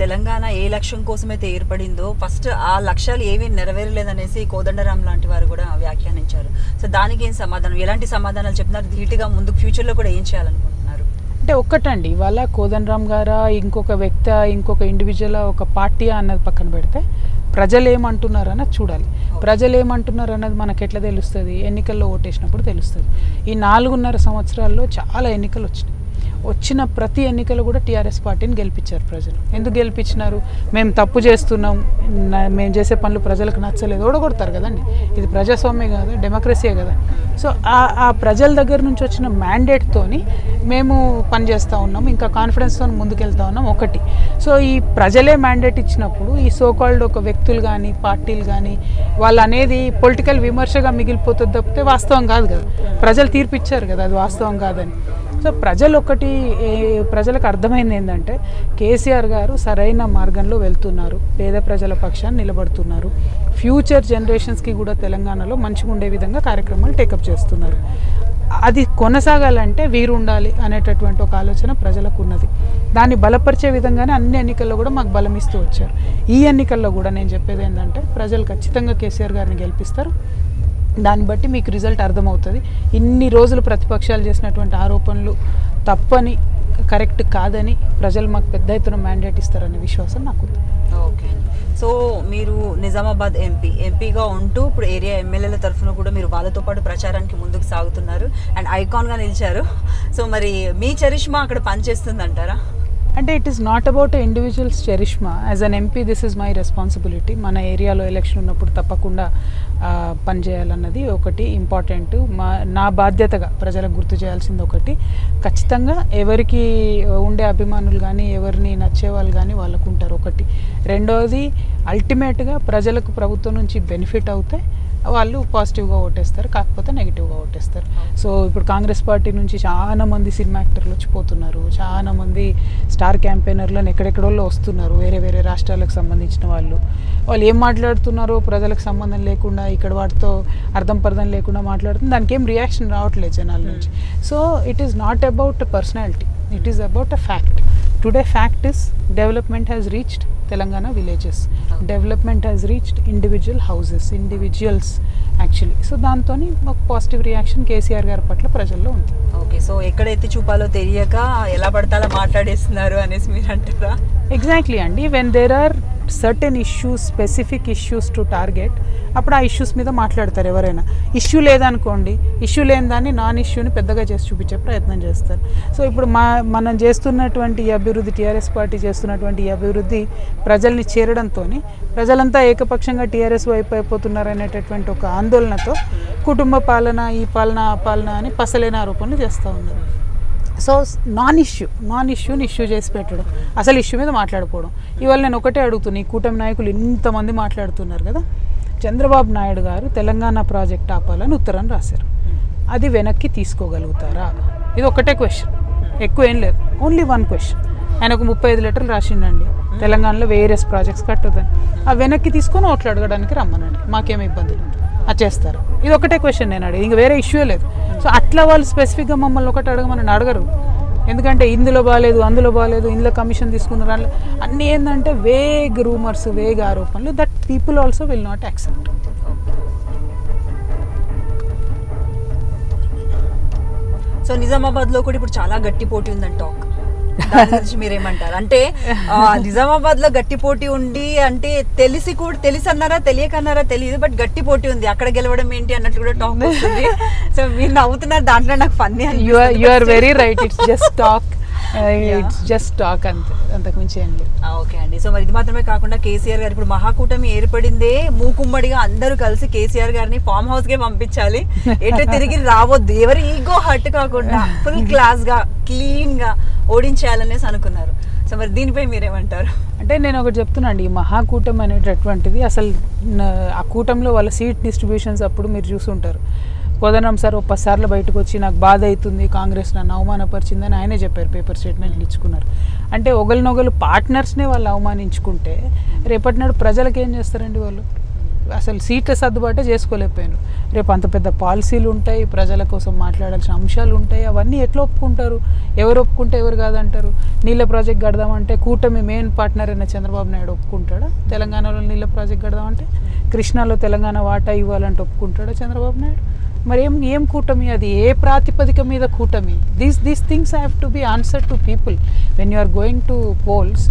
తెలంగాణ ఏ లక్ష్యం కోసమైతే ఏర్పడిందో ఫస్ట్ ఆ లక్ష్యాలు ఏమీ నెరవేరలేదనేసి కోదండరాం లాంటి వారు కూడా వ్యాఖ్యానించారు. సో దానికి ఏం సమాధానం, ఎలాంటి సమాధానాలు చెప్తున్నారు, ధీటుగా ముందుకు ఫ్యూచర్లో కూడా ఏం చేయాలనుకుంటున్నారు? అంటే ఒక్కటండి, ఇవాళ కోదండరాం గారా, ఇంకొక వ్యక్తి, ఇంకొక ఇండివిజువల్, ఒక పార్టీ అన్నది పక్కన పెడితే ప్రజలు ఏమంటున్నారు అన్నది చూడాలి. ప్రజలు ఏమంటున్నారు అన్నది మనకు ఎట్లా తెలుస్తుంది, ఎన్నికల్లో ఓటేసినప్పుడు తెలుస్తుంది. ఈ 4.5 సంవత్సరాల్లో చాలా ఎన్నికలు వచ్చిన ప్రతి ఎన్నికలు కూడా టీఆర్ఎస్ పార్టీని గెలిపించారు ప్రజలు. ఎందుకు గెలిపించినారు, మేము తప్పు చేస్తున్నాం, మేము చేసే పనులు ప్రజలకు నచ్చలేదు, ఓడగొడతారు కదండి. ఇది ప్రజాస్వామ్యం కాదు, డెమోక్రసీయే కదా. సో ఆ ప్రజల దగ్గర నుంచి వచ్చిన మ్యాండేట్తోని మేము పనిచేస్తూ ఉన్నాం, ఇంకా కాన్ఫిడెన్స్తో ముందుకెళ్తా ఉన్నాం ఒకటి. సో ఈ ప్రజలే మ్యాండేట్ ఇచ్చినప్పుడు ఈ సోకాల్డ్ ఒక వ్యక్తులు కానీ పార్టీలు కానీ వాళ్ళు అనేది పొలిటికల్ విమర్శగా మిగిలిపోతుంది తప్పితే వాస్తవం కాదు కదా. ప్రజలు తీర్పిచ్చారు కదా అది వాస్తవం కాదని. సో ప్రజలకు అర్థమైంది ఏంటంటే కేసీఆర్ గారు సరైన మార్గంలో వెళ్తున్నారు, పేద ప్రజల పక్షాన్ని నిలబడుతున్నారు, ఫ్యూచర్ జనరేషన్స్కి కూడా తెలంగాణలో మంచిగా ఉండే విధంగా కార్యక్రమాలు టేకప్ చేస్తున్నారు. అది కొనసాగాలంటే వీరు ఉండాలి అనేటటువంటి ఒక ఆలోచన ప్రజలకు ఉన్నది. దాన్ని బలపరిచే విధంగానే అన్ని ఎన్నికల్లో కూడా మాకు బలం ఇస్తూ వచ్చారు. ఈ ఎన్నికల్లో కూడా నేను చెప్పేది ఏంటంటే ప్రజలు ఖచ్చితంగా కేసీఆర్ గారిని గెలిపిస్తారు. దాన్ని బట్టి మీకు రిజల్ట్ అర్థమవుతుంది. ఇన్ని రోజులు ప్రతిపక్షాలు చేసినటువంటి ఆరోపణలు తప్పని, కరెక్ట్ కాదని ప్రజలు మాకు పెద్ద ఎత్తున మ్యాండేట్ ఇస్తారనే విశ్వాసం నాకు ఉంది. ఓకే, సో మీరు నిజామాబాద్ ఎంపీగా ఉంటూ ఇప్పుడు ఏరియా ఎమ్మెల్యేల తరఫున కూడా మీరు వాళ్ళతో పాటు ప్రచారానికి ముందుకు సాగుతున్నారు అండ్ ఐకాన్గా నిలిచారు. సో మరి మీ చరిష్మా అక్కడ పనిచేస్తుంది అంటారా? అంటే it is not about individuals charisma. As an MP this is my responsibility. మన ఏరియాలో ఎలక్షన్ ఉన్నప్పుడు తప్పకుండా పనిచేయాలన్నది ఒకటి ఇంపార్టెంట్. నా బాధ్యతగా ప్రజలకు గుర్తు చేయాల్సింది ఒకటి, ఖచ్చితంగా ఎవరికి ఉండే అభిమానులు కానీ ఎవరిని నచ్చేవాళ్ళు కానీ వాళ్ళకు ఉంటారు ఒకటి. రెండవది అల్టిమేట్గా ప్రజలకు ప్రభుత్వం నుంచి బెనిఫిట్ అవుతే వాళ్ళు పాజిటివ్గా ఓటేస్తారు, కాకపోతే నెగిటివ్గా ఓటేస్తారు. సో ఇప్పుడు కాంగ్రెస్ పార్టీ నుంచి చాలా మంది సినిమా యాక్టర్లు వచ్చిపోతున్నారు, చాలా మంది స్టార్ క్యాంపెయినర్లను ఎక్కడెక్కడోళ్ళు వస్తున్నారు, వేరే వేరే రాష్ట్రాలకు సంబంధించిన వాళ్ళు ఏం మాట్లాడుతున్నారో ప్రజలకు సంబంధం లేకుండా ఇక్కడ వాటితో అర్థం పర్థం లేకుండా మాట్లాడుతుంది. దానికి ఏం రియాక్షన్ రావట్లేదు జనాల నుంచి. So it is not about personality, it is about a fact. Today fact is development has reached Telangana villages. Development has reached individual houses, individuals actually. So దాంతోని ఒక పాజిటివ్ రియాక్షన్ కేసీఆర్ గారి పట్ల ప్రజల్లో ఉంది. ఓకే, సో ఎక్కడైతే చూపాలో తెలియక ఎలా పడతాలో మాట్లాడేస్తున్నారు అనేసి మీరు అంటారా? ఎగ్జాక్ట్లీ అండి. When there are certain issues, specific issues to target, అప్పుడు ఆ ఇష్యూస్ మీద మాట్లాడతారు ఎవరైనా. ఇష్యూ లేదనుకోండి, ఇష్యూ లేని దాన్ని నాన్ ఇష్యూని పెద్దగా చేసి చూపించే ప్రయత్నం చేస్తారు. సో ఇప్పుడు మనం చేస్తున్నటువంటి ఈ అభివృద్ధి, టీఆర్ఎస్ పార్టీ చేస్తున్నటువంటి ఈ అభివృద్ధి ప్రజల్ని చేరడంతో ప్రజలంతా ఏకపక్షంగా టీఆర్ఎస్ వైపు అయిపోతున్నారు అనేటటువంటి ఒక ఆందోళనతో కుటుంబ పాలన, ఈ పాలన, ఆ పాలన అని పసలేని ఆరోపణలు చేస్తూ ఉన్నారు. సో నాన్ ఇష్యూని ఇష్యూ చేసి పెట్టడం, అసలు ఇష్యూ మీద మాట్లాడుకోవడం. ఇవాళ నేను ఒకటే అడుగుతున్నాను, ఈ కూటమి నాయకులు ఇంతమంది మాట్లాడుతున్నారు కదా, చంద్రబాబు నాయుడు గారు తెలంగాణ ప్రాజెక్ట్ ఆపాలని ఉత్తరం రాశారు, అది వెనక్కి తీసుకోగలుగుతారా? ఇది ఒకటే క్వశ్చన్, ఎక్కువ ఏం లేదు, ఓన్లీ వన్ క్వశ్చన్. ఆయన ఒక 35 లెటర్లు రాసిండండి, తెలంగాణలో వేరియస్ ప్రాజెక్ట్స్ కట్టదని, ఆ వెనక్కి తీసుకొని ఓట్లు అడగడానికి రమ్మనండి, మాకేం ఇబ్బంది లేదు, అది చేస్తారు. ఇది ఒకటే క్వశ్చన్ నేను అడిగి, ఇంక వేరే ఇష్యూ లేదు. సో అట్లా వాళ్ళు స్పెసిఫిక్గా మమ్మల్ని ఒకటి అడగమని అడగరు, ఎందుకంటే ఇందులో బాగాలేదు, అందులో బాగాలేదు, ఇందులో కమిషన్ తీసుకున్నారు, అన్నీ ఏంటంటే వేగ్ రూమర్స్, వేగ్ ఆరోపణలు, that people also will not accept. So నిజామాబాద్లో కూడా ఇప్పుడు చాలా గట్టి పోటీ ఉందని టాక్, దాని గురించి మీరేమంటారు? అంటే నిజామాబాద్లో గట్టి పోటీ ఉండి అంటే తెలిసి అన్నారా తెలియకన్నారా తెలియదు, బట్ గట్టి పోటీ ఉంది, అక్కడ గెలవడం ఏంటి అన్నట్లు కూడా టాక్ వస్తుంది. సో మీరు నవ్వుతున్నారు, దాంట్లో నాకు funny. You are very right, it's just talk, it's just talk, అంతే, అంతకుమించి ఏం లేదు. ఓకే అండి. సో మరి ఇది మాత్రమే కాకుండా కేసీఆర్ గారు ఇప్పుడు మహాకూటమి ఏర్పడిందే మూకుమ్మడిగా అందరూ కలిసి కేసీఆర్ గారిని ఫామ్ హౌస్ కే పంపించాలి, ఎటు తిరిగి రావద్దు, ఎవరి ఈగో హర్ట్ కాకుండా ఫుల్ క్లాస్ గా క్లీన్ గా ఓడించాలనేసి అనుకున్నారు. సో మరి దీనిపై మీరేమంటారు? అంటే నేను ఒకటి చెప్తున్నా అండి, ఈ మహాకూటమి అనేటటువంటిది అసలు ఆ కూటమిలో వాళ్ళ సీట్ డిస్ట్రిబ్యూషన్స్ అప్పుడు మీరు చూసుంటారు. కోదండరాం సార్ 10 సార్లు బయటకు వచ్చి నాకు బాధ అవుతుంది, కాంగ్రెస్ నన్ను అవమానపరిచిందని ఆయనే చెప్పారు, పేపర్ స్టేట్మెంట్లు ఇచ్చుకున్నారు. అంటే ఒకరినొకరు పార్ట్నర్స్నే వాళ్ళు అవమానించుకుంటే రేపటి నాడు ప్రజలకు ఏం చేస్తారండి వాళ్ళు? అసలు సీట్ల సర్దుబాటే చేసుకోలేకపోయాను. రేపు అంత పెద్ద పాలసీలు ఉంటాయి, ప్రజల కోసం మాట్లాడాల్సిన అంశాలు ఉంటాయి, అవన్నీ ఎట్లా ఒప్పుకుంటారు? ఎవరు ఒప్పుకుంటే ఎవరు కాదంటారు? నీళ్ళ ప్రాజెక్ట్ కడదామంటే కూటమి మెయిన్ పార్ట్నర్ అయిన చంద్రబాబు నాయుడు ఒప్పుకుంటాడా? తెలంగాణలో నీళ్ళ ప్రాజెక్ట్ కడదామంటే కృష్ణాలో తెలంగాణ వాటా ఇవ్వాలంటే ఒప్పుకుంటాడా చంద్రబాబు నాయుడు? మరి ఏం కూటమి అది? ఏ ప్రాతిపదిక మీద కూటమి? These things have to be answer to people when you are going to polls.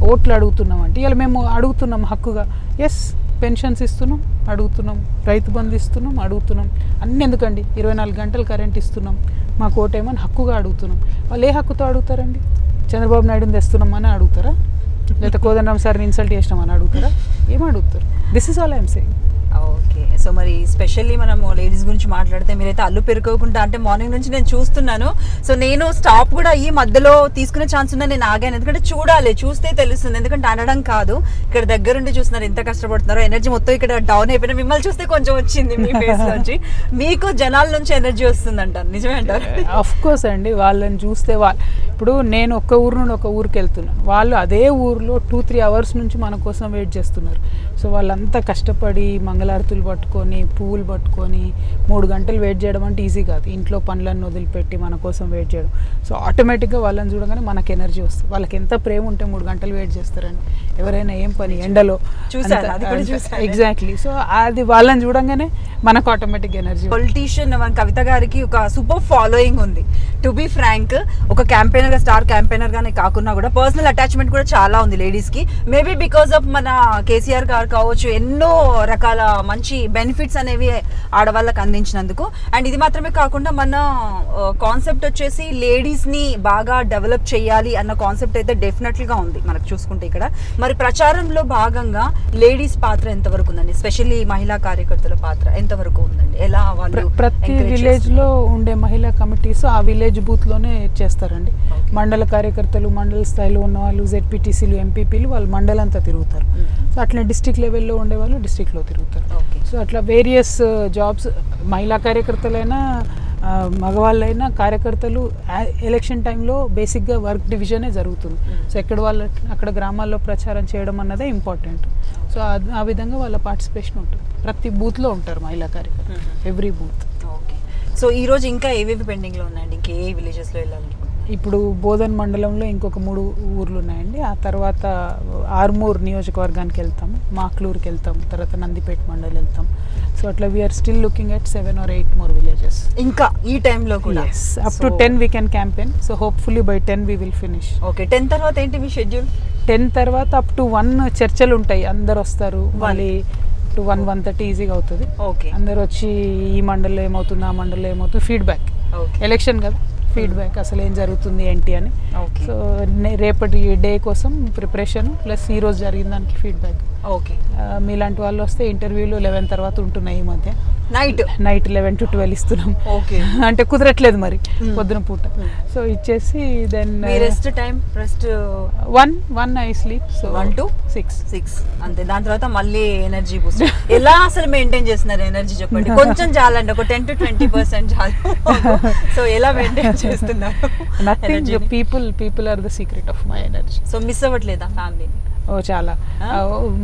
ఓట్లు అడుగుతున్నాం అంటే ఇలా మేము అడుగుతున్నాం హక్కుగా, ఎస్ పెన్షన్స్ ఇస్తున్నాం అడుగుతున్నాం, రైతు బంధు ఇస్తున్నాం అడుగుతున్నాం, అన్నీ ఎందుకండి 24 గంటలు కరెంట్ ఇస్తున్నాం, మాకు ఓటేమని హక్కుగా అడుగుతున్నాం. వాళ్ళు ఏ హక్కుతో అడుగుతారండి? చంద్రబాబు నాయుడుని తెస్తున్నామని అడుగుతారా? లేకపోతే కోదండరాం సార్ని ఇన్సల్ట్ చేసినామని అడుగుతారా? ఏం అడుగుతారు? This is all I'm saying. Okay. So మరి స్పెషల్లీ మనము లేడీస్ గురించి మాట్లాడితే మీరైతే అల్లు పెరుకోకుండా అంటే మార్నింగ్ నుంచి నేను చూస్తున్నాను. సో నేను స్టాప్ కూడా ఈ మధ్యలో తీసుకునే ఛాన్స్ ఉందని నేను ఆగాను, ఎందుకంటే చూడాలి, చూస్తే తెలుస్తుంది, ఎందుకంటే అనడం కాదు, ఇక్కడ దగ్గరుండి చూస్తున్నారు ఎంత కష్టపడుతున్నారో, ఎనర్జీ మొత్తం ఇక్కడ డౌన్ అయిపోయినా మిమ్మల్ని చూస్తే కొంచెం వచ్చింది మీ ఫేస్ నుంచి, మీకు జనాల నుంచి ఎనర్జీ వస్తుంది అంటారు, నిజమే అంటారు? అఫ్ కోర్స్ అండి, వాళ్ళని చూస్తే ఇప్పుడు నేను ఒక్క ఊరు నుండి ఒక ఊరికి వెళ్తున్నాను, వాళ్ళు అదే ఊరిలో 2-3 అవర్స్ నుంచి మన కోసం వెయిట్ చేస్తున్నారు. సో వాళ్ళంతా కష్టపడి మంగళారతులు పట్టుకొని పువ్వులు పట్టుకొని 3 గంటలు వెయిట్ చేయడం అంటే ఈజీ కాదు, ఇంట్లో పనులన్నీ వదిలిపెట్టి మన కోసం వెయిట్ చేయడం. సో ఆటోమేటిక్గా వాళ్ళని చూడగానే మనకు ఎనర్జీ వస్తుంది. వాళ్ళకి ఎంత ప్రేమ ఉంటే 3 గంటలు వెయిట్ చేస్తారండి ఎవరైనా, ఏం పని ఎండలో. ఎగ్జాక్ట్లీ. సో అది వాళ్ళని చూడంగానే మనకు ఆటోమేటిక్ ఎనర్జీ. పొలిటీషియన్ మన కవిత గారికి ఒక సూపర్ ఫాలోయింగ్ ఉంది. టు బి ఫ్రాంక్, ఒక క్యాంపెయినర్ గా, స్టార్ క్యాంపెయినర్ గానే కాకుండా కూడా పర్సనల్ అటాచ్మెంట్ కూడా చాలా ఉంది లేడీస్ కి. మేబీ బికాస్ ఆఫ్ మన కేసీఆర్ గారు కావచ్చు, ఎన్నో రకాల మంచి బెనిఫిట్స్ అనేవి ఆడవాళ్ళకి అందించినందుకు. అండ్ ఇది మాత్రమే కాకుండా మన కాన్సెప్ట్ వచ్చేసి లేడీస్ ని బాగా డెవలప్ చేయాలి అన్న కాన్సెప్ట్ అయితే డెఫినెట్లీ గా ఉంది మనకు చూసుకుంటే ఇక్కడ. మరి ప్రచారంలో భాగంగా లేడీస్ పాత్ర ఎంతవరకు ఉందండి? స్పెషల్లీ మహిళా కార్యకర్తల పాత్ర ఎంతవరకు ఉందండి? ఎలా వాళ్ళు ప్రతి విలేజ్ లో ఉండే మహిళా కమిటీస్ ఆ విలేజ్ బూత్ లోనే చేస్తారండి. మండల కార్యకర్తలు, మండల స్థాయిలో ఉన్న వాళ్ళు, జెడ్పీటీసీలు, ఎంపీపీలు వాళ్ళు మండలంతా తిరుగుతారు. సో అట్లా డిస్ట్రిక్ట్ లెవెల్లో ఉండేవాళ్ళు డిస్ట్రిక్ట్లో తిరుగుతారు. సో అట్లా వేరియస్ జాబ్స్, మహిళా కార్యకర్తలైనా మగవాళ్ళైనా కార్యకర్తలు ఎలక్షన్ టైంలో బేసిక్గా వర్క్ డివిజనే జరుగుతుంది. సో ఎక్కడ వాళ్ళు అక్కడ గ్రామాల్లో ప్రచారం చేయడం అన్నదే ఇంపార్టెంట్. సో ఆ విధంగా వాళ్ళ పార్టిసిపేషన్ ఉంటుంది. ప్రతి బూత్లో ఉంటారు మహిళా కార్యకర్తలు, ఎవ్రీ బూత్. ఓకే. సో ఈరోజు ఇంకా ఏవేవి పెండింగ్లో ఉన్నాయండి? ఇంకే విలేజెస్లో వెళ్ళాలి? ఇప్పుడు బోధన్ మండలంలో ఇంకొక 3 ఊర్లు ఉన్నాయండి. ఆ తర్వాత ఆర్మూర్ నియోజకవర్గానికి వెళ్తాము, మాక్లూరుకి వెళ్తాము, తర్వాత నందిపేట మండలం వెళ్తాం. సో అట్లా we are still looking at 7 or 8 more villages. ఇంకా ఈ టైంలో కూడా up to 10 we can campaign. So hopefully by 10 we will finish. Okay. 10 తర్వాత ఏంటి మీ షెడ్యూల్? 10 తర్వాత అప్ టు 1 చర్చలు ఉంటాయి, అందరు వస్తారు. మళ్ళీ టు 1-1:30 ఈజీగా అవుతుంది. ఓకే. అందరు వచ్చి ఈ మండలంలో ఏమవుతుంది, ఆ మండలంలో ఏమవుతుంది, ఫీడ్బ్యాక్. ఎలక్షన్ కదా, ఫీడ్బ్యాక్ అసలు ఏం జరుగుతుంది ఏంటి అని. సో రేపటి డే కోసం ప్రిపరేషన్ ప్లస్ ఈ రోజు జరిగిన దానికి ఫీడ్బ్యాక్. ఓకే. మీలాంటి వాళ్ళు వస్తే ఇంటర్వ్యూలు 11 తర్వాత ఉంటున్నాయి ఈ మధ్య. నైట్ 11 to 12 ఇస్తున్నాం. ఓకే, అంటే కుదరట్లేదు మరి పొద్దున పూట. సో ఇచ్చేసి then rest time rest 1 I sleep. So 1 to 6 అంతే. దాని తర్వాత మళ్ళీ ఎనర్జీ బూస్ట్. ఎలా అసలు మెయింటైన్ చేస్తున్నారు ఎనర్జీ చెప్పండి? కొంచెం చాలండి, ఒక 10 to 20% చాలు. సో ఎలా మెయింటైన్ చేస్తున్నారు? Nothing, people are the secret of my energy. So miss అవ్వట్లేదా ఫ్యామిలీ? ఓ చాలా.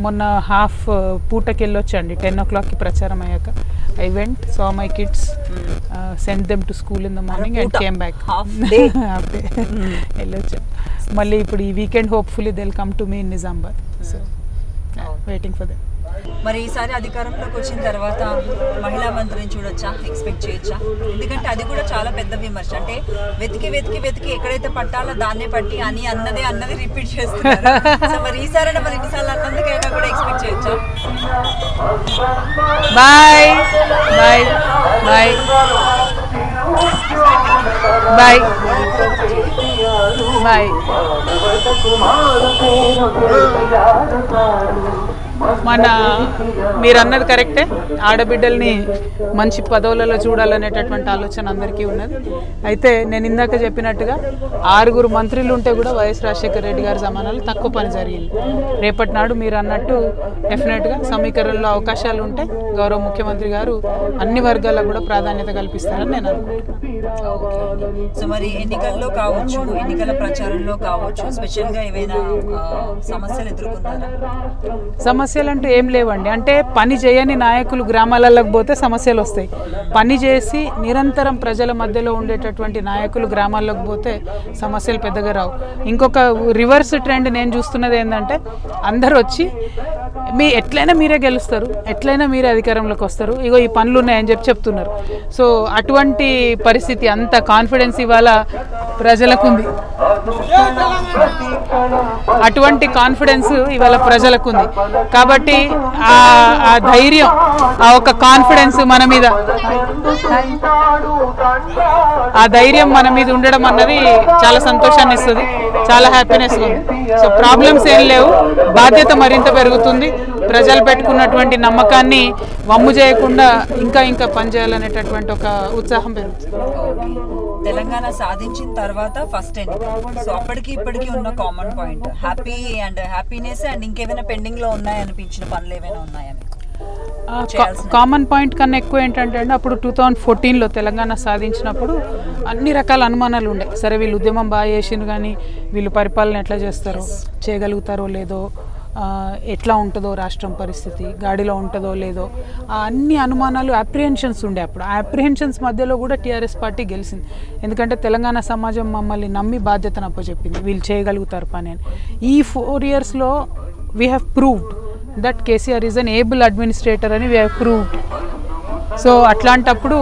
మొన్న హాఫ్ పూటకి వెళ్ళొచ్చండి 10 o'clockకి ప్రచారం అయ్యాక. I went, saw my kids, send them to school in the morning and came back. Half day వెళ్ళొచ్చా. మళ్ళీ ఇప్పుడు ఈ weekend hopefully they will come to me in Nizamabad. So waiting for them. మరి ఈసారి అధికారంలోకి వచ్చిన తర్వాత మహిళా మంత్రిని చూడొచ్చా, ఎక్స్పెక్ట్ చేయొచ్చా? ఎందుకంటే అది కూడా చాలా పెద్ద విమర్శ. అంటే వెతికి ఎక్కడైతే పట్టాలో దాన్నే పట్టి అన్నది రిపీట్ చేస్తున్నారు. సో మరి ఈసారి మరి ఇన్నిసార్లు అన్నందుకైనా కూడా ఎక్స్పెక్ట్ చేయొచ్చా? Bye bye bye bye bye. మీరు అన్నది కరెక్టే, ఆడబిడ్డల్ని మంచి పదవులలో చూడాలనేటటువంటి ఆలోచన అందరికీ ఉన్నది. అయితే నేను ఇందాక చెప్పినట్టుగా 6 మంత్రులు ఉంటే కూడా వైఎస్ రాజశేఖర రెడ్డి గారి జమానాలో తక్కువ పని జరిగింది. రేపటి నాడు మీరు అన్నట్టు డెఫినెట్గా సమీకరణలో అవకాశాలు ఉంటే గౌరవ ముఖ్యమంత్రి గారు అన్ని వర్గాలకు కూడా ప్రాధాన్యత కల్పిస్తారని నేను అనుకుంటున్నాను. సో మరి ఎన్నికల్లో కావచ్చు, ఎన్నికల ప్రచారంలో కావచ్చు, స్పెషల్గా ఏవైనా సమస్యలు ఎదుర్కొన్నారా? సమస్యలు అంటూ ఏం లేవండి. అంటే పని చేయని నాయకులు గ్రామాలకు పోతే సమస్యలు వస్తాయి. పని చేసి నిరంతరం ప్రజల మధ్యలో ఉండేటటువంటి నాయకులు గ్రామాల్లోకి పోతే సమస్యలు పెద్దగా రావు. ఇంకొక రివర్స్ ట్రెండ్ నేను చూస్తున్నది ఏంటంటే, అందరూ వచ్చి ఎట్లయినా మీరే గెలుస్తారు, ఎట్లయినా మీరే అధికారంలోకి వస్తారు, ఇగో ఈ పనులు ఉన్నాయని చెప్తున్నారు. సో అటువంటి పరిస్థితి, అంత కాన్ఫిడెన్స్ ఇవాళ ప్రజలకు ఉంది. అటువంటి కాన్ఫిడెన్స్ ఇవాళ ప్రజలకు ఉంది. కాబట్టి ఆ ధైర్యం, ఆ ఒక కాన్ఫిడెన్స్ మన మీద, ఆ ధైర్యం మన మీద ఉండడం అన్నది చాలా సంతోషాన్ని ఇస్తుంది, చాలా హ్యాపీనెస్ ఉంది. సో ప్రాబ్లమ్స్ ఏం లేవు, బాధ్యత మరింత పెరుగుతుంది. ప్రజలు పెట్టుకున్నటువంటి నమ్మకాన్ని వమ్ము చేయకుండా ఇంకా పనిచేయాలనేటటువంటి ఒక ఉత్సాహం పెరుగుతుంది. తెలంగాణ సాధించిన తర్వాత ఫస్ట్ ఎన్నిక, సో అప్పటికి ఇప్పటికి ఉన్న కామన్ పాయింట్ హ్యాపీనెస్ అండ్ ఇంకేమైనా పెండింగ్ లో ఉన్నాయనిపించిన పనులు ఏమైనా ఉన్నాయా? కామన్ పాయింట్ కన్నా ఎక్కువ ఏంటంటే అండి, అప్పుడు 2014లో తెలంగాణ సాధించినప్పుడు అన్ని రకాల అనుమానాలు ఉండే. సరే వీళ్ళు ఉద్యమం బాగా చేసిండ్రు, కానీ వీళ్ళు పరిపాలన ఎట్లా చేస్తారో, చేయగలుగుతారో లేదో, ఎట్లా ఉంటుందో రాష్ట్రం పరిస్థితి, గాడిలో ఉంటుందో లేదో, అన్ని అనుమానాలు, అప్రిహెన్షన్స్ ఉండే. అప్పుడు ఆ అప్రిహెన్షన్స్ మధ్యలో కూడా టీఆర్ఎస్ పార్టీ గెలిచింది. ఎందుకంటే తెలంగాణ సమాజం మమ్మల్ని నమ్మి బాధ్యతను అప్పచెప్పింది, వీళ్ళు చేయగలుగుతారు పని అని. ఈ 4 yearsలో we have proved that KCR is an able administrator అని వీ హ్యావ్ ప్రూవ్డ్. సో అట్లాంటప్పుడు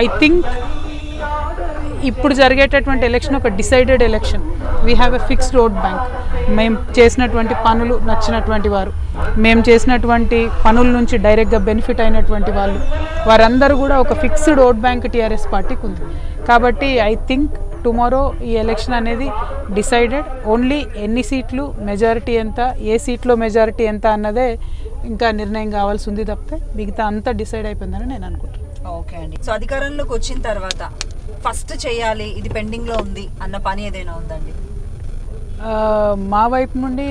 ఐ థింక్ ఇప్పుడు జరిగేటటువంటి ఎలక్షన్ ఒక decided election. We have a fixed vote bank. మేము చేసినటువంటి పనులు నచ్చినటువంటి వారు, మేము చేసినటువంటి పనుల నుంచి డైరెక్ట్గా బెనిఫిట్ అయినటువంటి వాళ్ళు, వారందరూ కూడా ఒక ఫిక్స్డ్ ఓట్ బ్యాంక్ టీఆర్ఎస్ పార్టీకి ఉంది. కాబట్టి ఐ థింక్ టుమారో ఈ ఎలక్షన్ అనేది డిసైడెడ్. ఓన్లీ ఎన్ని సీట్లు, మెజారిటీ ఎంత, ఏ సీట్లో మెజారిటీ ఎంత అన్నదే ఇంకా నిర్ణయం కావాల్సి ఉంది తప్పితే మిగతా అంతా డిసైడ్ అయిపోయిందని నేను అనుకుంటున్నాను. ఓకే అండి. సో అధికారంలోకి వచ్చిన తర్వాత ఫస్ట్ చేయాలి, ఇది పెండింగ్లో ఉంది అన్న పని ఏదైనా ఉందండి? మా వైపు నుండి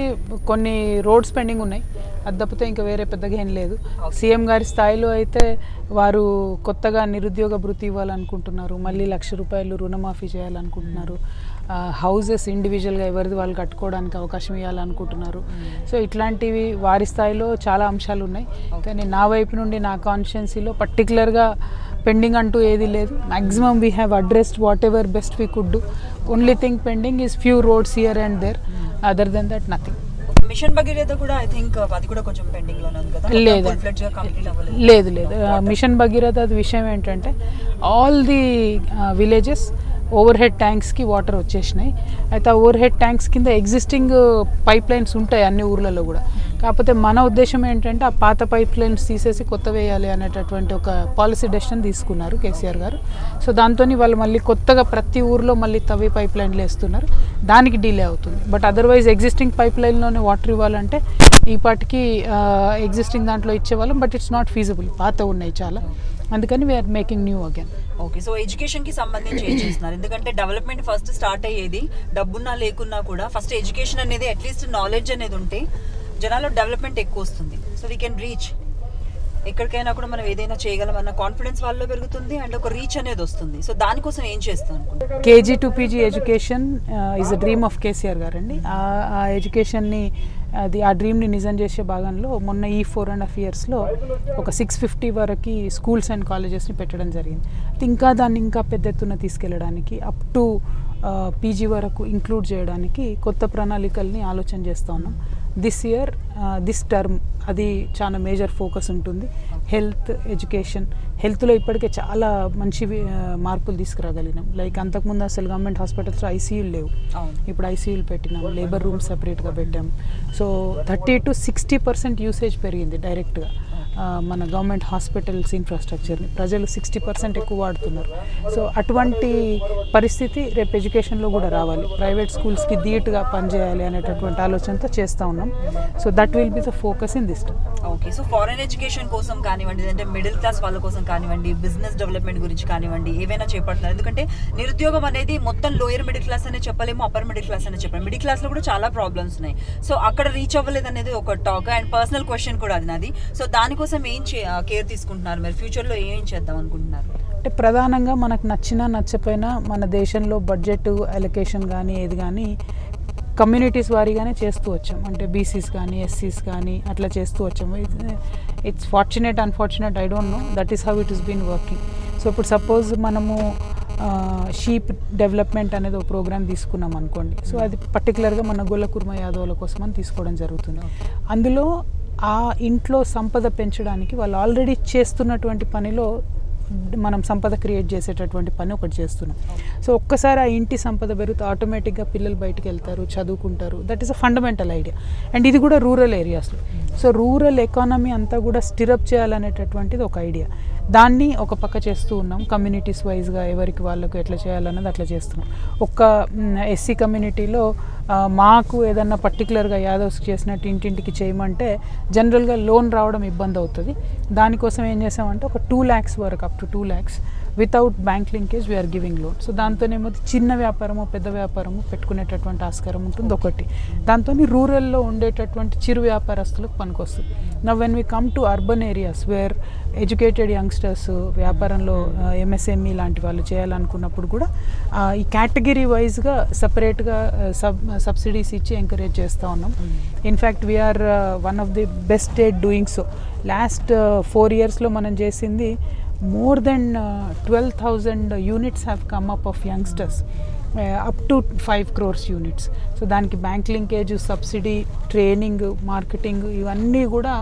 కొన్ని రోడ్స్ పెండింగ్ ఉన్నాయి, అది తప్పితే ఇంకా వేరే పెద్దగా ఏం లేదు. సీఎం గారి స్థాయిలో అయితే వారు కొత్తగా నిరుద్యోగ భృతి ఇవ్వాలనుకుంటున్నారు, మళ్ళీ 1,00,000 రూపాయలు రుణమాఫీ చేయాలనుకుంటున్నారు, హౌజెస్ ఇండివిజువల్గా ఎవరిది వాళ్ళు కట్టుకోవడానికి అవకాశం ఇవ్వాలనుకుంటున్నారు. సో ఇట్లాంటివి వారి స్థాయిలో చాలా అంశాలు ఉన్నాయి. కానీ నా వైపు నుండి, నా కాన్స్టిట్యున్సీలో పర్టికులర్గా పెండింగ్ అంటూ ఏది లేదు. Maximum we have addressed whatever best we could do. Only thing pending is few roads here and there. Other than that nothing. Mission Bhagiratha కూడా ఐ థింక్ అది కూడా కొంచెం పెండింగ్ లోనే ఉంది కదా? లేదు. మిషన్ భగీరథ విషయం ఏంటంటే, all the villages over head ట్యాంక్స్కి వాటర్ వచ్చేసినాయి. అయితే ఆ ఓవర్ హెడ్ ట్యాంక్స్ కింద ఎగ్జిస్టింగ్ పైప్ లైన్స్ ఉంటాయి అన్ని ఊర్లలో కూడా. కాకపోతే మన ఉద్దేశం ఏంటంటే, ఆ పాత పైప్ లైన్స్ తీసేసి కొత్త వేయాలి అనేటటువంటి ఒక పాలసీ డెసిషన్ తీసుకున్నారు కేసీఆర్ గారు. సో దాంతో వాళ్ళు మళ్ళీ కొత్తగా ప్రతి ఊర్లో మళ్ళీ తవ్వి పైప్ లైన్లు వేస్తున్నారు. దానికి డిలే అవుతుంది. బట్ అదర్వైజ్ ఎగ్జిస్టింగ్ పైప్ లైన్లోనే వాటర్ ఇవ్వాలంటే ఈ పాటికి ఎగ్జిస్టింగ్ దాంట్లో ఇచ్చేవాళ్ళం, బట్ ఇట్స్ నాట్ ఫీజిబుల్, పాత ఉన్నాయి చాలా, అందుకని we're making new again. Okay, so ఎడ్యుకేషన్కి సంబంధించి ఏం చేస్తున్నారు? ఎందుకంటే డెవలప్మెంట్ ఫస్ట్ స్టార్ట్ అయ్యేది డబ్బున్నా లేకున్నా కూడా ఫస్ట్ ఎడ్యుకేషన్ అనేది, అట్లీస్ట్ నాలెడ్జ్ అనేది ఉంటే జనాల్లో డెవలప్మెంట్ ఎక్కువ వస్తుంది. సో వీ కెన్ రీచ్ ఎక్కడికైనా కూడా మనం ఏదైనా చేయగలమన్న కాన్ఫిడెన్స్ వాళ్ళలో పెరుగుతుంది అండ్ ఒక రీచ్ అనేది వస్తుంది. సో దానికోసం ఏం చేస్తాం అనుకుంటున్నాను? KG to PG education is a dream of KCR గారండి. ఆ ఎడ్యుకేషన్ని ఆ డ్రీమ్ని నిజం చేసే భాగంలో మొన్న ఈ 4.5 yearsలో ఒక 650 వరకు స్కూల్స్ అండ్ కాలేజెస్ని పెట్టడం జరిగింది. ఇంకా దాన్ని ఇంకా పెద్ద ఎత్తున తీసుకెళ్ళడానికి, అప్ టు పీజీ వరకు ఇంక్లూడ్ చేయడానికి కొత్త ప్రణాళికల్ని ఆలోచన చేస్తూ ఉన్నాం. దిస్ ఇయర్ దిస్ టర్మ్ అది చాలా మేజర్ ఫోకస్ ఉంటుంది. Health, education. హెల్త్లో ఇప్పటికే చాలా మంచి మార్పులు తీసుకురాగలిగినాం. లైక్ అంతకుముందు అసలు గవర్నమెంట్ హాస్పిటల్స్లో ఐసీయూలు లేవు, ఇప్పుడు ఐసీయూలు పెట్టినాం, లేబర్ రూమ్స్ సపరేట్గా పెట్టాం. సో 30 to 60% యూసేజ్ పెరిగింది డైరెక్ట్గా మన గవర్నమెంట్ హాస్పిటల్స్ ఇన్ఫ్రాస్ట్రక్చర్ని. ప్రజలు 60% ఎక్కువ వాడుతున్నారు. సో అటువంటి పరిస్థితి రేపు ఎడ్యుకేషన్లో కూడా రావాలి. ప్రైవేట్ స్కూల్స్కి ధీటుగా పనిచేయాలి అనేటటువంటి ఆలోచనతో చేస్తూ ఉన్నాం. So that will be the focus in this time. Okay, so foreign education కోసం కానివ్వండి, అంటే మిడిల్ క్లాస్ వాళ్ళ కోసం కానివ్వండి, బిజినెస్ డెవలప్మెంట్ గురించి కానివ్వండి, ఏవైనా చేపడుతున్నారు? ఎందుకంటే నిరుద్యోగం అనేది మొత్తం లోయర్ మిడిల్ క్లాస్ అనే చెప్పలేము, అప్పర్ మిడిల్ క్లాస్ అనే చెప్పలేము. మిడిల్ క్లాస్లో కూడా చాలా ప్రాబ్లమ్స్ ఉన్నాయి. సో అక్కడ రీచ్ అవ్వలేదు అనేది ఒక టాక్ అండ్ పర్సనల్ క్వశ్చన్ కూడా అది నాది. సో దానికోసం ఏం కేర్ తీసుకుంటున్నారు మరి? ఫ్యూచర్లో ఏం చేద్దాం అనుకుంటున్నారు? అంటే ప్రధానంగా మనకు నచ్చినా నచ్చపోయినా మన దేశంలో బడ్జెట్ అలొకేషన్ కానీ ఏది కానీ కమ్యూనిటీస్ వారీగానే చేస్తూ వచ్చాం. అంటే బీసీస్ కానీ ఎస్సీస్ కానీ అట్లా చేస్తూ వచ్చాము. It's fortunate unfortunate I don't know, that is how it is been working. So ఇప్పుడు సపోజ్ మనము షీప్ డెవలప్మెంట్ అనేది ఒక ప్రోగ్రామ్ తీసుకున్నాం అనుకోండి. సో అది పర్టికులర్గా మన గొల్ల కుర్మ యాదవుల కోసం అని తీసుకోవడం జరుగుతుంది. అందులో ఆ ఇంట్లో సంపద పెంచడానికి వాళ్ళు ఆల్రెడీ చేస్తున్నటువంటి పనిలో మనం సంపద క్రియేట్ చేసేటటువంటి పని ఒకటి చేస్తున్నాం. సో ఒక్కసారి ఆ ఇంటి సంపద పెరిగితే ఆటోమేటిక్గా పిల్లలు బయటికి వెళ్తారు, చదువుకుంటారు. That is a fundamental idea. And ఇది కూడా రూరల్ ఏరియాస్లో. సో రూరల్ ఎకానమీ అంతా కూడా స్టిరప్ చేయాలనేటటువంటిది ఒక ఐడియా. దాన్ని ఒక పక్క చేస్తూ ఉన్నాం. కమ్యూనిటీస్ వైజ్గా ఎవరికి వాళ్ళకు ఎట్లా చేయాలన్నది అట్లా చేస్తున్నాం. ఒక్క ఎస్సీ కమ్యూనిటీలో మాకు ఏదన్నా పర్టికులర్గా యాదవ్స్కి చేసినట్టు ఇంటింటికి చేయమంటే జనరల్గా లోన్ రావడం ఇబ్బంది అవుతుంది. దానికోసం ఏం చేసామంటే ఒక 2 lakhs వరకు, up to 2 lakhs without bank linkage we're giving loan. So దాంతోనేమో చిన్న వ్యాపారము పెద్ద వ్యాపారము పెట్టుకునేటటువంటి ఆస్కారం ఉంటుంది ఒకటి. దాంతో రూరల్లో ఉండేటటువంటి చిరు వ్యాపారస్తులకు పనికొస్తుంది. Now when we come to urban areas where educated youngsters వ్యాపారంలో ఎంఎస్ఎంఈ లాంటి వాళ్ళు చేయాలనుకున్నప్పుడు కూడా ఈ కేటగిరీ వైజ్గా సపరేట్గా సబ్సిడీస్ ఇచ్చి ఎంకరేజ్ చేస్తూ ఉన్నాం. In fact we are one of the best state doing so. Last 4 yearsలో మనం చేసింది more than 12,000 units have come up of youngsters, up to 5 crores units. So దానికి bank linkage, subsidy, training, marketing ఇవన్నీ కూడా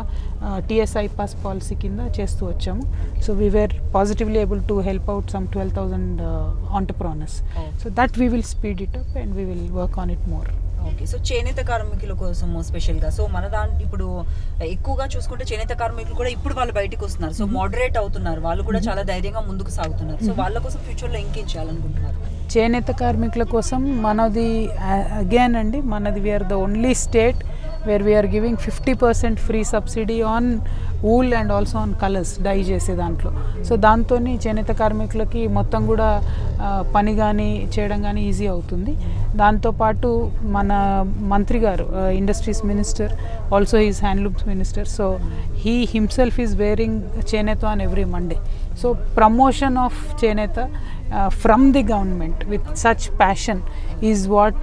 టీఎస్ఐ పాస్ పాలసీ కింద చేస్తూ వచ్చాము. So we were positively able to help out some 12,000 entrepreneurs. So that we will speed it up and we will work on it more. Okay, so చేనేత కార్మికుల కోసము స్పెషల్గా, so మన ఇప్పుడు ఎక్కువగా చూసుకుంటే చేనేత కార్మికులు కూడా ఇప్పుడు వాళ్ళు బయటకు వస్తున్నారు. సో మోడరేట్ అవుతున్నారు, వాళ్ళు కూడా చాలా ధైర్యంగా ముందుకు సాగుతున్నారు. సో వాళ్ళ కోసం ఫ్యూచర్లో ఇంకేం చేయాలనుకుంటున్నారు? చేనేత కార్మికుల కోసం మనది అగైన్ అండి, మనది we are the only state where we are giving 50% free subsidy on wool and also on colours, dye చేసే దాంట్లో. సో దాంతో చేనేత కార్మికులకి మొత్తం కూడా పని కానీ చేయడం కానీ ఈజీ అవుతుంది. దాంతోపాటు మన మంత్రి గారు industries minister, also is handlooms minister. So he himself is wearing చేనేత on every Monday. So promotion of చేనేత from the government with such passion is what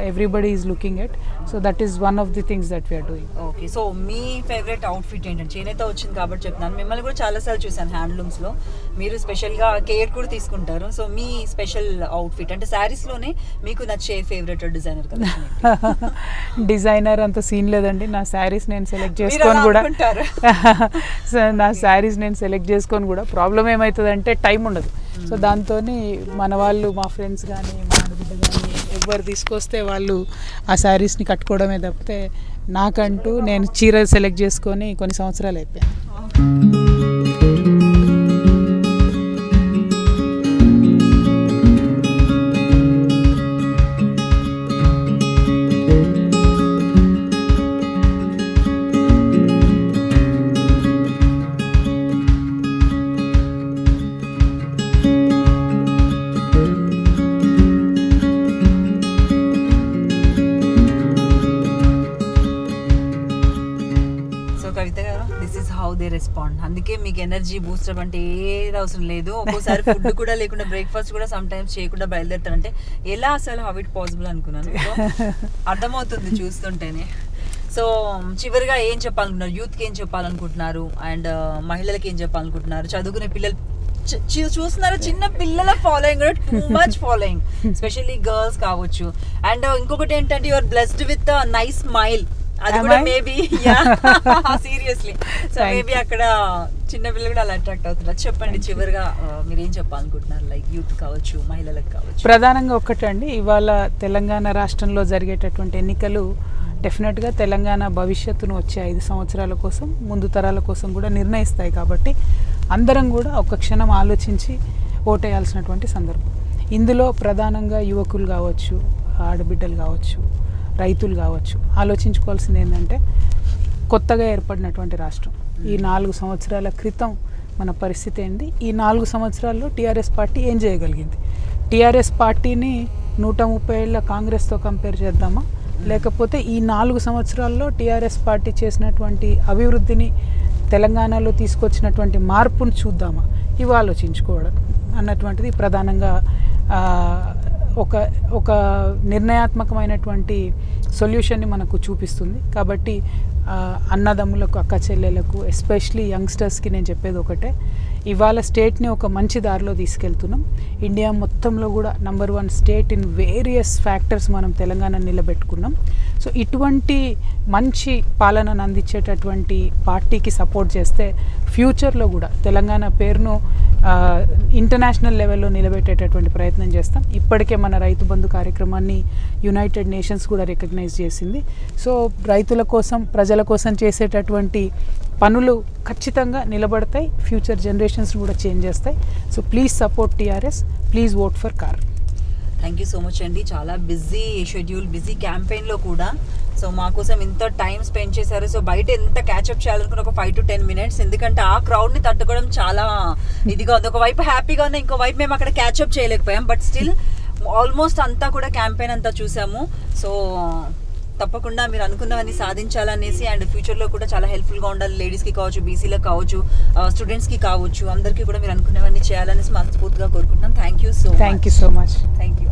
everybody is looking at. So that is one of the things that we are doing. Okay, so me favourite outfit ఏంటంటే? చేనేత వచ్చింది కాబట్టి చెప్తున్నాను. మిమ్మల్ని కూడా చాలాసార్లు చూసాను హ్యాండ్లూమ్స్లో, మీరు స్పెషల్గా కేర్ కూడా తీసుకుంటారు. సో మీ స్పెషల్ అవుట్ఫిట్ అంటే శారీస్లోనే మీకు నచ్చే ఫేవరెట్ డిజైనర్ కదా? డిజైనర్ అంత సీన్ లేదండి. నా శారీస్ నేను సెలెక్ట్ చేసుకొని కూడా నా శారీస్ నేను సెలెక్ట్ చేసుకొని కూడా ప్రాబ్లం ఏమవుతుందంటే టైం ఉండదు. సో దాంతో మన వాళ్ళు, మా ఫ్రెండ్స్ కానీ మా ఆడబిడ్డ కానీ ఎవరు తీసుకొస్తే వాళ్ళు ఆ శారీస్ని కట్టుకోవడమే తప్పితే నాకంటూ నేను చీర సెలెక్ట్ చేసుకొని కొన్ని సంవత్సరాలు అయిపోయాను. కవిత గారు, this is how they respond. అందుకే మీకు ఎనర్జీ బూస్టర్ అంటే ఏది అవసరం లేదు. ఒక్కోసారి ఫుడ్ కూడా లేకుండా, బ్రేక్ఫాస్ట్ కూడా సమ్ టైమ్స్ చేయకుండా బయలుదేరుతారంటే ఎలా అసలు హౌ ఇట్ పాసిబుల్ అనుకున్నాను. అర్థమవుతుంది చూస్తుంటేనే. సో చివరిగా ఏం చెప్పాలనుకుంటున్నారు, యూత్కి ఏం చెప్పాలనుకుంటున్నారు, అండ్ మహిళలకి ఏం చెప్పాలనుకుంటున్నారు, చదువుకునే పిల్లలు చూస్తున్నారు, చిన్న పిల్లల ఫాలోయింగ్ కూడా too much following, especially girls కావచ్చు. అండ్ ఇంకొకటి ఏంటంటే your blessed with nice smile, అది కూడా మేబీ సీరియస్లీ. సో మేబీ అక్కడ చిన్న పిల్లలు కూడా అలా అట్రాక్ట్ అవుతున్నారు. చెప్పండి చివరిగా మీరు ఏం చెప్పాలనుకుంటున్నారు, లైక్ యూత్ కావచ్చు, మహిళలకు కావచ్చు. ప్రధానంగా ఒక్కటండి, ఇవాళ తెలంగాణ రాష్ట్రంలో జరిగేటటువంటి ఎన్నికలు డెఫినెట్గా తెలంగాణ భవిష్యత్తును వచ్చే 5 సంవత్సరాల కోసం, ముందు తరాల కోసం కూడా నిర్ణయిస్తాయి. కాబట్టి అందరం కూడా ఒక క్షణం ఆలోచించి ఓటేయాల్సినటువంటి సందర్భం. ఇందులో ప్రధానంగా యువకులు కావచ్చు, ఆడబిడ్డలు కావచ్చు, రైతులు కావచ్చు, ఆలోచించుకోవాల్సింది ఏంటంటే కొత్తగా ఏర్పడినటువంటి రాష్ట్రం. ఈ 4 సంవత్సరాల క్రితం మన పరిస్థితి ఏంటి, ఈ 4 సంవత్సరాల్లో టీఆర్ఎస్ పార్టీ ఏం చేయగలిగింది, టీఆర్ఎస్ పార్టీని 130 ఏళ్ళ కాంగ్రెస్తో కంపేర్ చేద్దామా, లేకపోతే ఈ 4 సంవత్సరాల్లో టీఆర్ఎస్ పార్టీ చేసినటువంటి అభివృద్ధిని, తెలంగాణలో తీసుకొచ్చినటువంటి మార్పును చూద్దామా, ఇవి ఆలోచించుకోవడం అన్నటువంటిది ప్రధానంగా ఒక నిర్ణయాత్మకమైనటువంటి సొల్యూషన్ని మనకు చూపిస్తుంది. కాబట్టి అన్నదమ్ములకు, అక్క చెల్లెలకు, ఎస్పెషలీ యంగ్స్టర్స్కి నేను చెప్పేది ఒకటే, ఇవాళ స్టేట్ని ఒక మంచి దారిలో తీసుకెళ్తున్నాం. ఇండియా మొత్తంలో కూడా number 1 state in various factors మనం తెలంగాణ నిలబెట్టుకున్నాం. సో ఇటువంటి మంచి పాలనను అందించేటటువంటి పార్టీకి సపోర్ట్ చేస్తే ఫ్యూచర్లో కూడా తెలంగాణ పేరును ఇంటర్నేషనల్ లెవెల్లో నిలబెట్టేటటువంటి ప్రయత్నం చేస్తాం. ఇప్పటికే మన రైతు బంధు కార్యక్రమాన్ని యునైటెడ్ నేషన్స్ కూడా రికగ్నైజ్ చేసింది. సో రైతుల కోసం, ప్రజల కోసం చేసేటటువంటి పనులు ఖచ్చితంగా నిలబడతాయి, ఫ్యూచర్ జనరేషన్స్ కూడా చేంజ్ చేస్తాయి. So please support TRS, please vote for car. Thank you so much అండి. చాలా బిజీ షెడ్యూల్, బిజీ క్యాంపెయిన్లో కూడా సో మా కోసం ఇంత టైం స్పెండ్ చేశారు. సో బయట ఎంత క్యాచ్అప్ చేయాలనుకున్న ఒక 5 to 10 minutes, ఎందుకంటే ఆ క్రౌడ్ని తట్టుకోవడం చాలా ఇదిగా ఉంది. ఒకవైపు హ్యాపీగా ఉంది, ఇంకోవైపు మేము అక్కడ క్యాచ్అప్ చేయలేకపోయాం. బట్ స్టిల్ ఆల్మోస్ట్ అంతా కూడా క్యాంపెయిన్ అంతా చూసాము. సో తప్పకుండా మీరు అనుకున్నవన్నీ సాధించాలనేసి, అండ్ ఫ్యూచర్లో కూడా చాలా హెల్ప్ఫుల్గా ఉండాలి, లేడీస్కి కావచ్చు, బీసీలకు కావచ్చు, స్టూడెంట్స్కి కావచ్చు, అందరికీ కూడా మీరు అనుకున్నవన్నీ చేయాలనేసి మనస్ఫూర్తిగా కోరుకుంటున్నాం. Thank you so much. Thank you so much. Thank you.